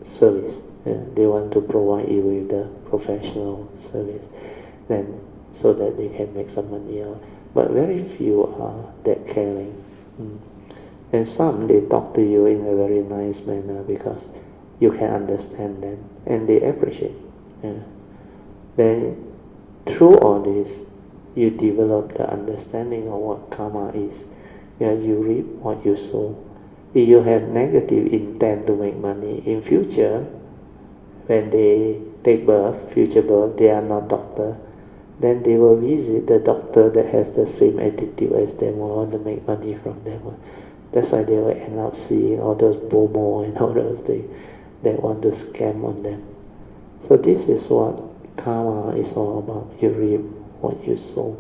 service. They want to provide you with the professional service, then so that they can make some money. But very few are that caring. And some they talk to you in a very nice manner because you can understand them and they appreciate. Then through all this, you develop the understanding of what karma is. You reap what you sow. If you have negative intent to make money, in future, when they take birth, future birth, they are not doctor, then they will visit the doctor that has the same attitude as them, or want to make money from them. That's why they will end up seeing all those bomo and all those things that want to scam on them. So this is what karma is all about. You reap what you sow.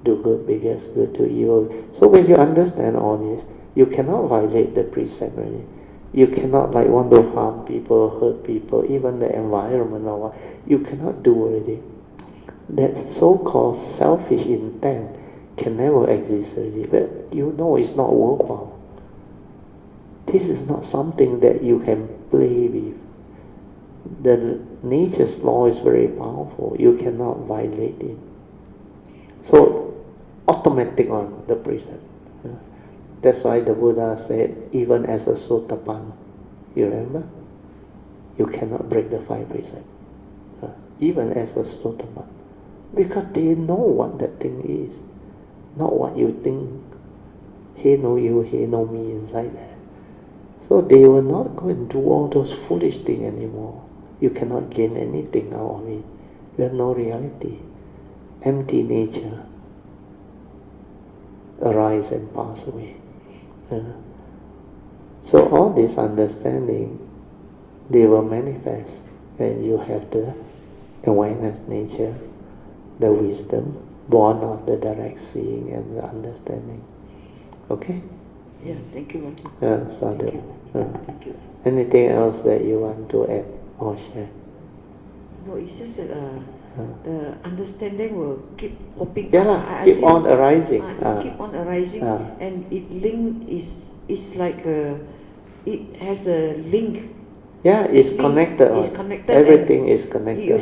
Do good begets good, do evil. So when you understand all this, you cannot violate the precept really. You cannot want to harm people, hurt people, even the environment or what. You cannot do already. That so-called selfish intent can never exist already. But you know it's not worthwhile. This is not something that you can play with. The nature's law is very powerful. You cannot violate it. So automatic on the precept. That's why the Buddha said, even as a sotapan, you remember? You cannot break the 5 precepts. Even as a sotapan. Because they know what that thing is. Not what you think. He know you, he know me inside there. So they will not go and do all those foolish things anymore. You cannot gain anything out of it. You have no reality. Empty nature. Arise and pass away. So all this understanding, they will manifest when you have the awareness nature, the wisdom, born of the direct seeing and the understanding. Okay? Yeah, thank you, Bhante. Yeah, sadhu. Thank you. Thank you. Anything else that you want to add or share? No, it's just that the understanding will keep popping Yeah, up. keep on arising. It keep on arising, and it link is like it has a link. Yeah, it's connected. It's connected. Everything is connected. You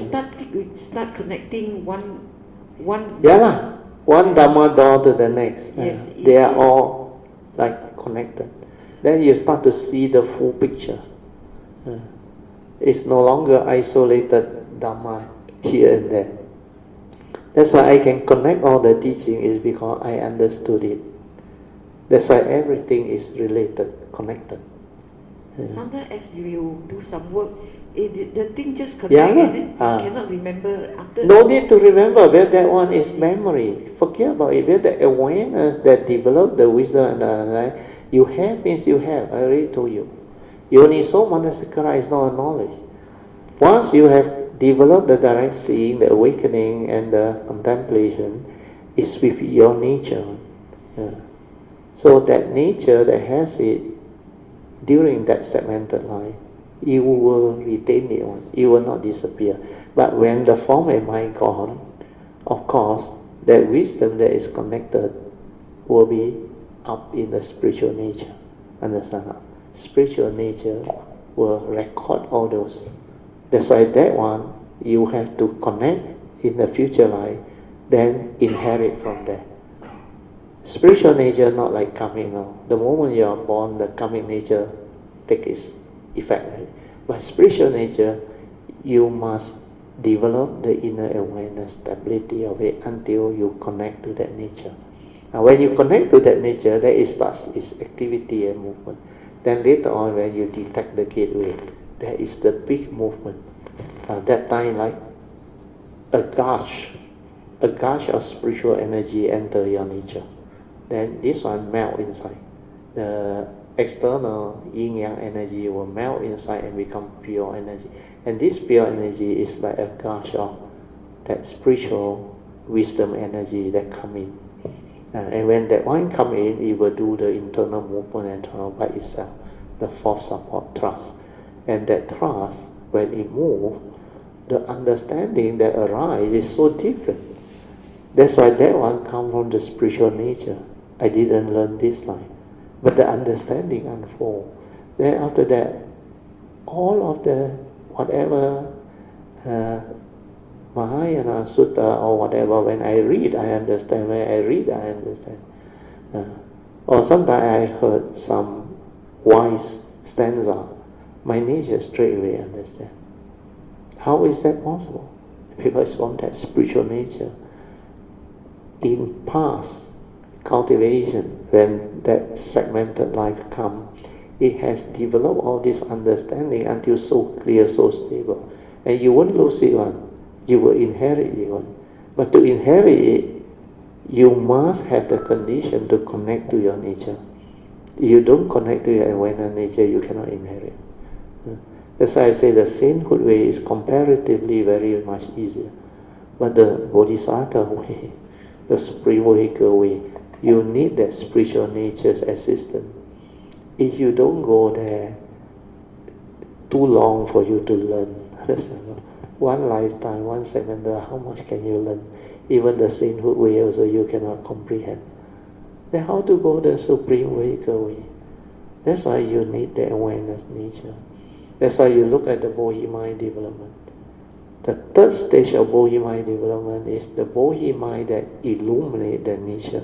start connecting one. Yeah lah, one Dhamma door to the next. Yes, they are all like connected. Then you start to see the full picture. It's no longer isolated Dhamma here and there. That's why I can connect all the teaching is because I understood it. That's why everything is related, connected. Sometimes as you do some work, the thing just connect and then you cannot remember after. No need to remember, where that one is memory. Forget about it. Where the awareness that develop the wisdom and you have means you have. I already told you. Yoniso manasikara is not a knowledge. Once you have developed the direct seeing, the awakening and the contemplation, is with your nature. So that nature that has it during that segmented life, you will retain it one. It will not disappear. But when the form and mind gone, of course, that wisdom that is connected will be up in the spiritual nature. Understand? Spiritual nature will record all those. That's why that one you have to connect in the future life, then inherit from there. Spiritual nature not like coming now. The moment you are born, the coming nature take its effect. But spiritual nature, you must develop the inner awareness, stability of it until you connect to that nature. Now when you connect to that nature, then it starts its activity and movement. Then later on when you detect the gateway, there is the big movement. That time like a gush of spiritual energy enter your nature. Then this one melt inside. The external yin-yang energy will melt inside and become pure energy. And this pure energy is like a gush of that spiritual wisdom energy that come in. And when that one come in, it will do the internal movement and travel by itself, the fourth support thrust. And that thrust, when it moves, the understanding that arises is so different. That's why that one comes from the spiritual nature. I didn't learn this life. But the understanding unfolds. Then after that, all of the whatever Mahayana Sutta or whatever, when I read, I understand. When I read, I understand. Or sometimes I heard some wise stanza, my nature straight away understand. How is that possible? Because from that spiritual nature, in past cultivation, when that segmented life comes, it has developed all this understanding until so clear, so stable. And you won't lose it one. You will inherit it one. But to inherit it, you must have the condition to connect to your nature. If you don't connect to your awareness nature, you cannot inherit. That's why I say the sainthood way is comparatively very much easier. But the Bodhisattva way, the supreme vehicle way, you need that spiritual nature's assistance. If you don't go there, too long for you to learn. One lifetime, one second, how much can you learn? Even the sainthood way also you cannot comprehend. Then how to go the supreme vehicle way? That's why you need the awareness nature. That's why you look at the Bodhi mind development. The third stage of Bodhi mind development is the Bodhi mind that illuminates the nature.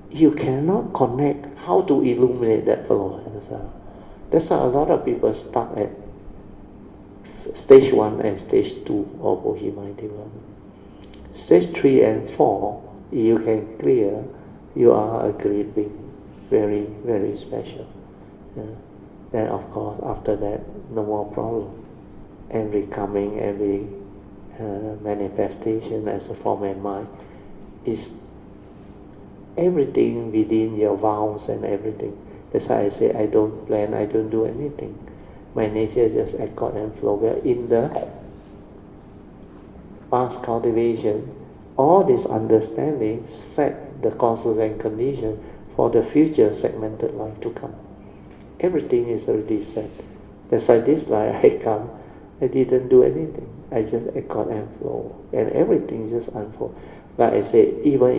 You cannot connect how to illuminate that flow. That's why a lot of people stuck at stage 1 and stage 2 of Bodhi mind development. Stage 3 and 4, you can clear, you are a great being, very, very special. Then of course after that, no more problem. Every coming, every manifestation as a form and mind is everything within your vows and everything. That's why I say I don't plan, I don't do anything. My nature just accord and flow. Where in the past cultivation, all this understanding set the causes and conditions for the future segmented life to come. Everything is already set. That's why this life I come, I didn't do anything. I just accord and flow, and everything just unfold. But I say, even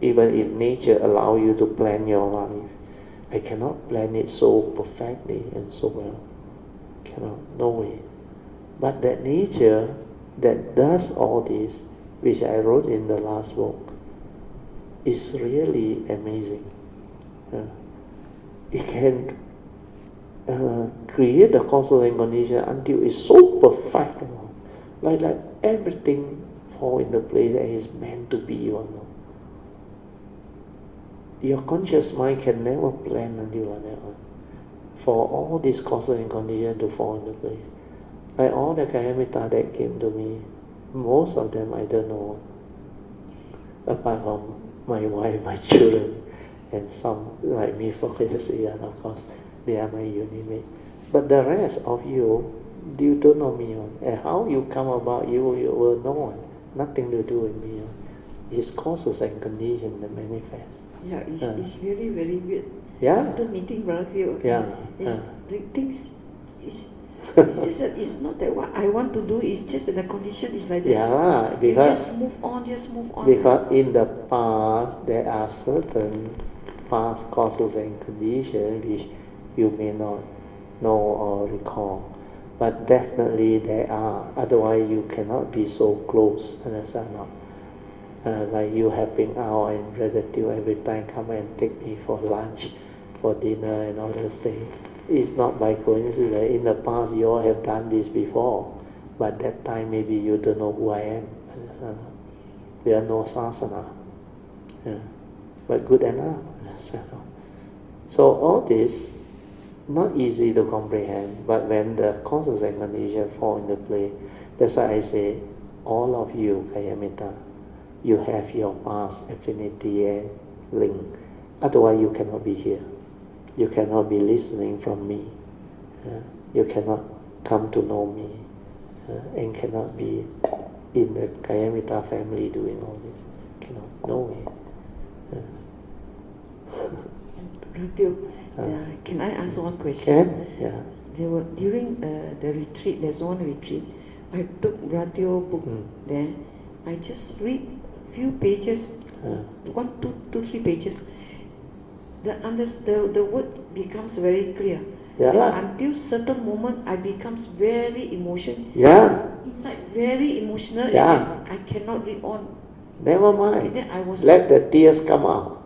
if nature allow you to plan your life, I cannot plan it so perfectly and so well. Cannot, no way. But that nature that does all this, which I wrote in the last book, is really amazing. It can create the causal and condition until it's so perfect, like everything fall into place and is meant to be. Your conscious mind can never plan until like that for all these causes and conditions to fall into place. Like all the Kayamita that came to me, most of them I don't know, apart from my wife, my children, and some like me for Wednesday, and of course they are my unimate. But the rest of you don't know me. And how you come about, you will know. Nothing to do with me. It's causes and conditions that manifest. Yeah, it's really very weird. Yeah. After meeting Brother Theo, the things it's just that it's not that what I want to do, it's just that the condition is like that. Yeah, because you just move on. Because in the past there are certain past causes and conditions which you may not know or recall. But definitely there are, otherwise you cannot be so close, understand not? Like you helping out and Brother Theo every time come and take me for lunch, for dinner and all those things. It's not by coincidence. In the past you all have done this before, but that time maybe you don't know who I am. Understand? We are no sasana. But good enough. Understand? So all this, not easy to comprehend, but when the causes and conditions fall into play, that's why I say, all of you, Kayamita, you have your past affinity and link. Otherwise you cannot be here. You cannot be listening from me. You cannot come to know me. And cannot be in the Kayamita family doing all this. Cannot, no way. Can I ask one question? Can? Yeah. There were, during the retreat, there's one retreat, I took Brother Theo book there. I just read few pages, 1, 2, 3 pages. The word becomes very clear. Yeah. Until certain moment, I becomes very emotional. Yeah. Inside, very emotional. Yeah. And I cannot read on. Never mind. And then I was let the tears come out.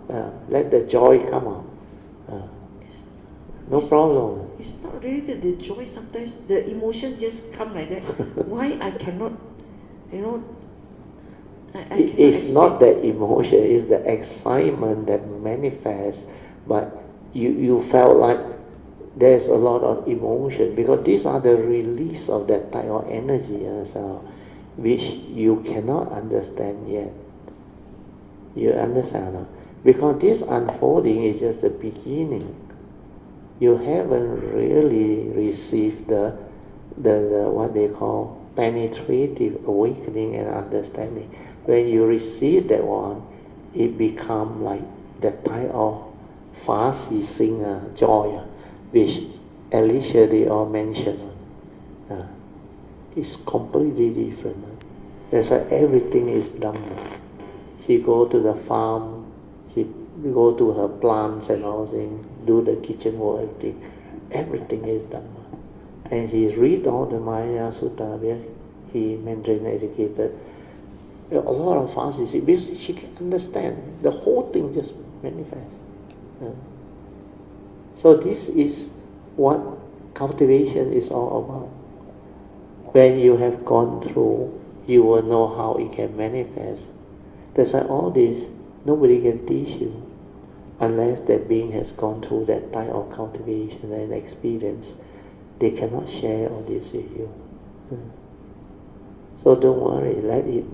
Let the joy come out. No problem. It's not really the joy. Sometimes the emotion just come like that. Why I cannot, It's not the emotion, it's the excitement that manifests, but you felt like there's a lot of emotion, because these are the release of that type of energy, which you cannot understand yet. You understand? Because this unfolding is just the beginning. You haven't really received the what they call penetrative awakening and understanding. When you receive that one, it becomes like the type of far-ceasing joy, which Alicia they all mentioned. It's completely different. That's why everything is Dhamma. She go to the farm, she go to her plants and all things, do the kitchen work, everything. Everything is Dhamma. And he read all the Maya Sutta, where he Mandarin educated. A lot of fast, because she can understand. The whole thing just manifests. So this is what cultivation is all about. When you have gone through, you will know how it can manifest. That's why all this, nobody can teach you unless that being has gone through that type of cultivation and experience. They cannot share all this with you. So don't worry, let it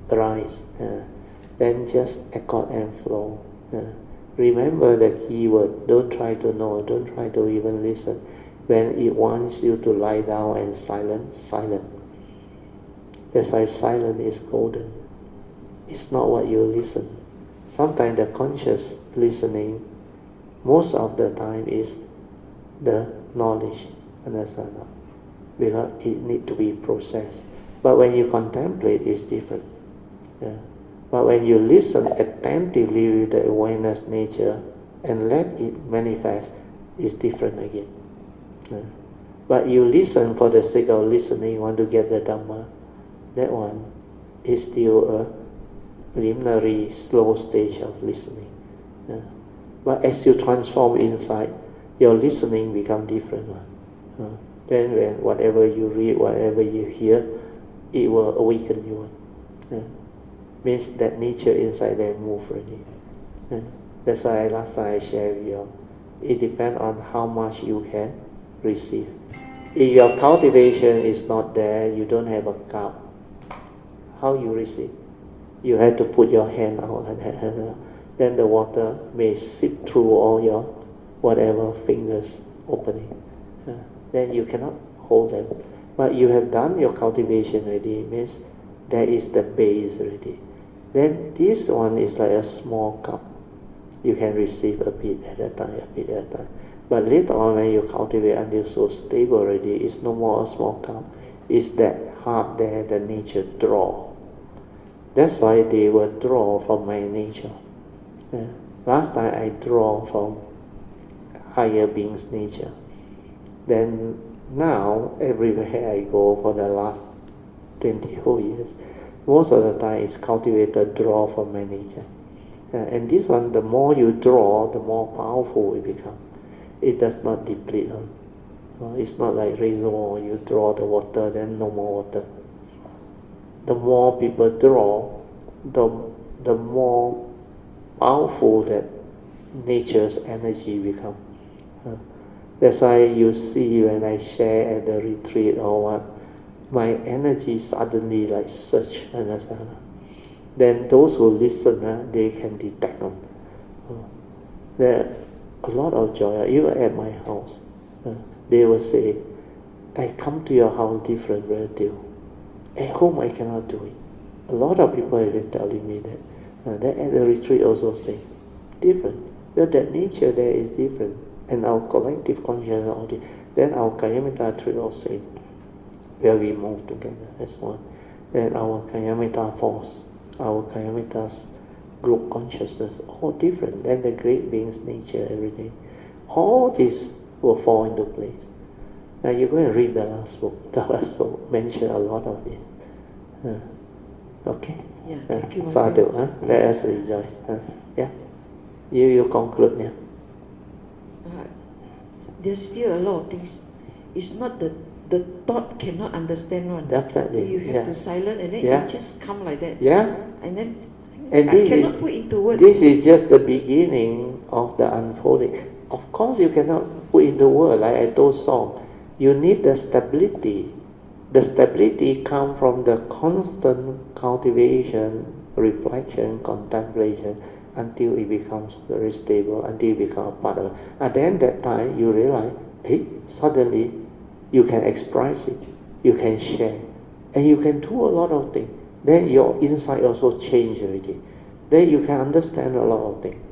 rise. Then just accord and flow. Remember the key word. Don't try to know, don't try to even listen. When it wants you to lie down and silent. That's why silence is golden. It's not what you listen. Sometimes the conscious listening, most of the time is the knowledge, understand? Because it need to be processed. But when you contemplate, it's different. Yeah. But when you listen attentively with the awareness nature and let it manifest, it's different again. Yeah. But you listen for the sake of listening, want to get the Dhamma, that one is still a preliminary slow stage of listening. Yeah. But as you transform inside, your listening become different one. Then when whatever you read, whatever you hear, it will awaken you. Means that nature inside there move already. That's why last time I shared with you. It depends on how much you can receive. If your cultivation is not there, you don't have a cup, how you receive? You have to put your hand out like that. Then the water may seep through all your whatever fingers opening. Then you cannot hold them. But you have done your cultivation already, means there is the base already. Then this one is like a small cup. You can receive a bit at a time, a bit at a time. But later on when you cultivate until so stable already, it's no more a small cup. It's that heart there, the nature draw. That's why they will draw from my nature. Last time I draw from higher beings' nature. Then now, everywhere I go for the last 20 whole years, most of the time it's cultivated draw from my nature. And this one, the more you draw, the more powerful it becomes. It does not deplete. It's not like reservoir, you draw the water, then no more water. The more people draw, the more powerful that nature's energy becomes. That's why you see when I share at the retreat or what, my energy suddenly like surge, understand? Then those who listen, they can detect them. There a lot of joy, even at my house. They will say, I come to your house different relative. At home I cannot do it. A lot of people have been telling me that. Then at the retreat also say, different. Well, that nature there is different. And our collective consciousness, all this. Then our Kayamita tree will say, where we move together as one. Then our Kayamita force, our Kayamita's group consciousness, all different. Then the great beings, nature, everything. All this will fall into place. Now you go and read the last book. The last book mentions a lot of this. Okay? Yeah, thank you. Sadhu, let us rejoice. Yeah? You conclude, yeah? There's still a lot of things. It's not the thought cannot understand one. Definitely. You have to silence and then it just come like that. Yeah. And then and I cannot put into words. This is just the beginning of the unfolding. Of course you cannot put into words, like I told Song. You need the stability. The stability comes from the constant cultivation, reflection, contemplation, until it becomes very stable, until it becomes a part of it. And then that time you realize, hey, suddenly you can express it, you can share, and you can do a lot of things. Then your insight also change already. Then you can understand a lot of things.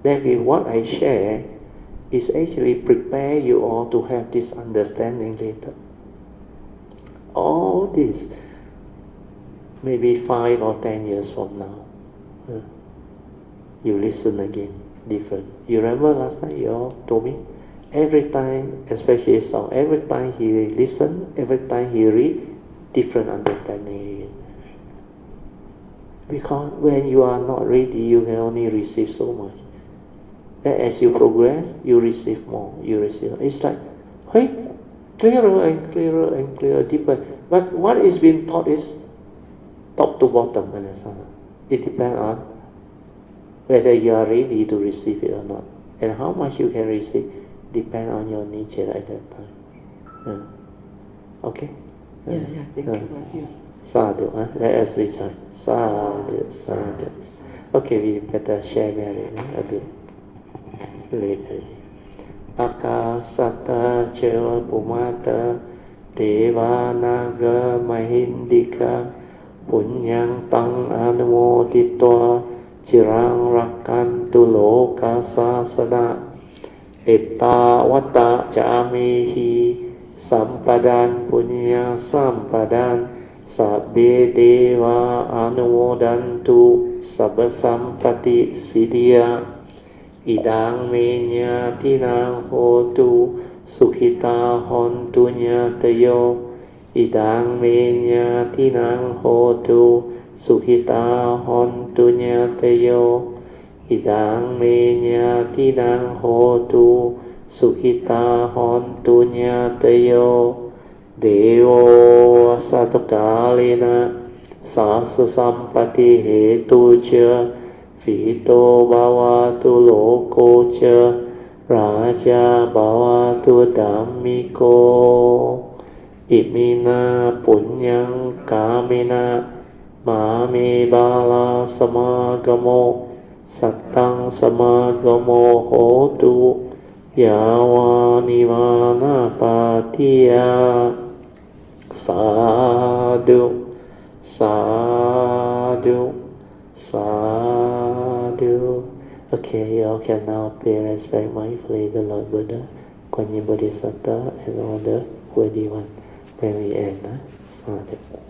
Then with what I share is actually prepare you all to have this understanding later. All this, maybe 5 or 10 years from now, you listen again, different. You remember last time you all told me? Every time, especially Song, every time he listen, every time he read, different understanding again. Because when you are not ready, you can only receive so much. Then as you progress, you receive more, you receive more. It's like, hey, clearer and clearer and clearer, deeper. But what is being taught is top to bottom, understand? It depends on whether you are ready to receive it or not. And how much you can receive depends on your nature at that time. Okay? Yeah, thank you. Sadhu, let us rejoice. Sadhu, sadhu. Okay, we better share that a bit later. Akasata Cheva Pumata Deva Naga Mahindika Punyang Tang Anumoditwa จิรังรักกันตุโลกาสาสนะเอตตาวัตตะจามิหิสัมปดานปุญญาสัมปดานสัพเพเทวาอนุโมดันตุสัพพสัมปติสิทธิยาอิดังเมญญาตินังโหตุสุขิตาหอนตุญญาตโยอิดังเมญญาตินังโหตุสุขิตาหอนตุญญาตโยอิดังเมญญาตินังโหตุสุขิตาหอนตุญญาตโยเดโวสัตตกาลินะสัสสะสัมปติเหตุเจฟิโตภาวะตุโลโกเจราชาภาวะตุธัมมิโกอิมินาปุญญังกามินะมาเมบาลาสมากโมสัตตังสมากโมโหตุยาวานิวานาปาทิยาสาธุสาธุสาธุ Okay, you all can now pay respect mindfully the Lord Buddha, Kuan Yin Bodhisattva, and all the worthy one. Then we end. Sadhu.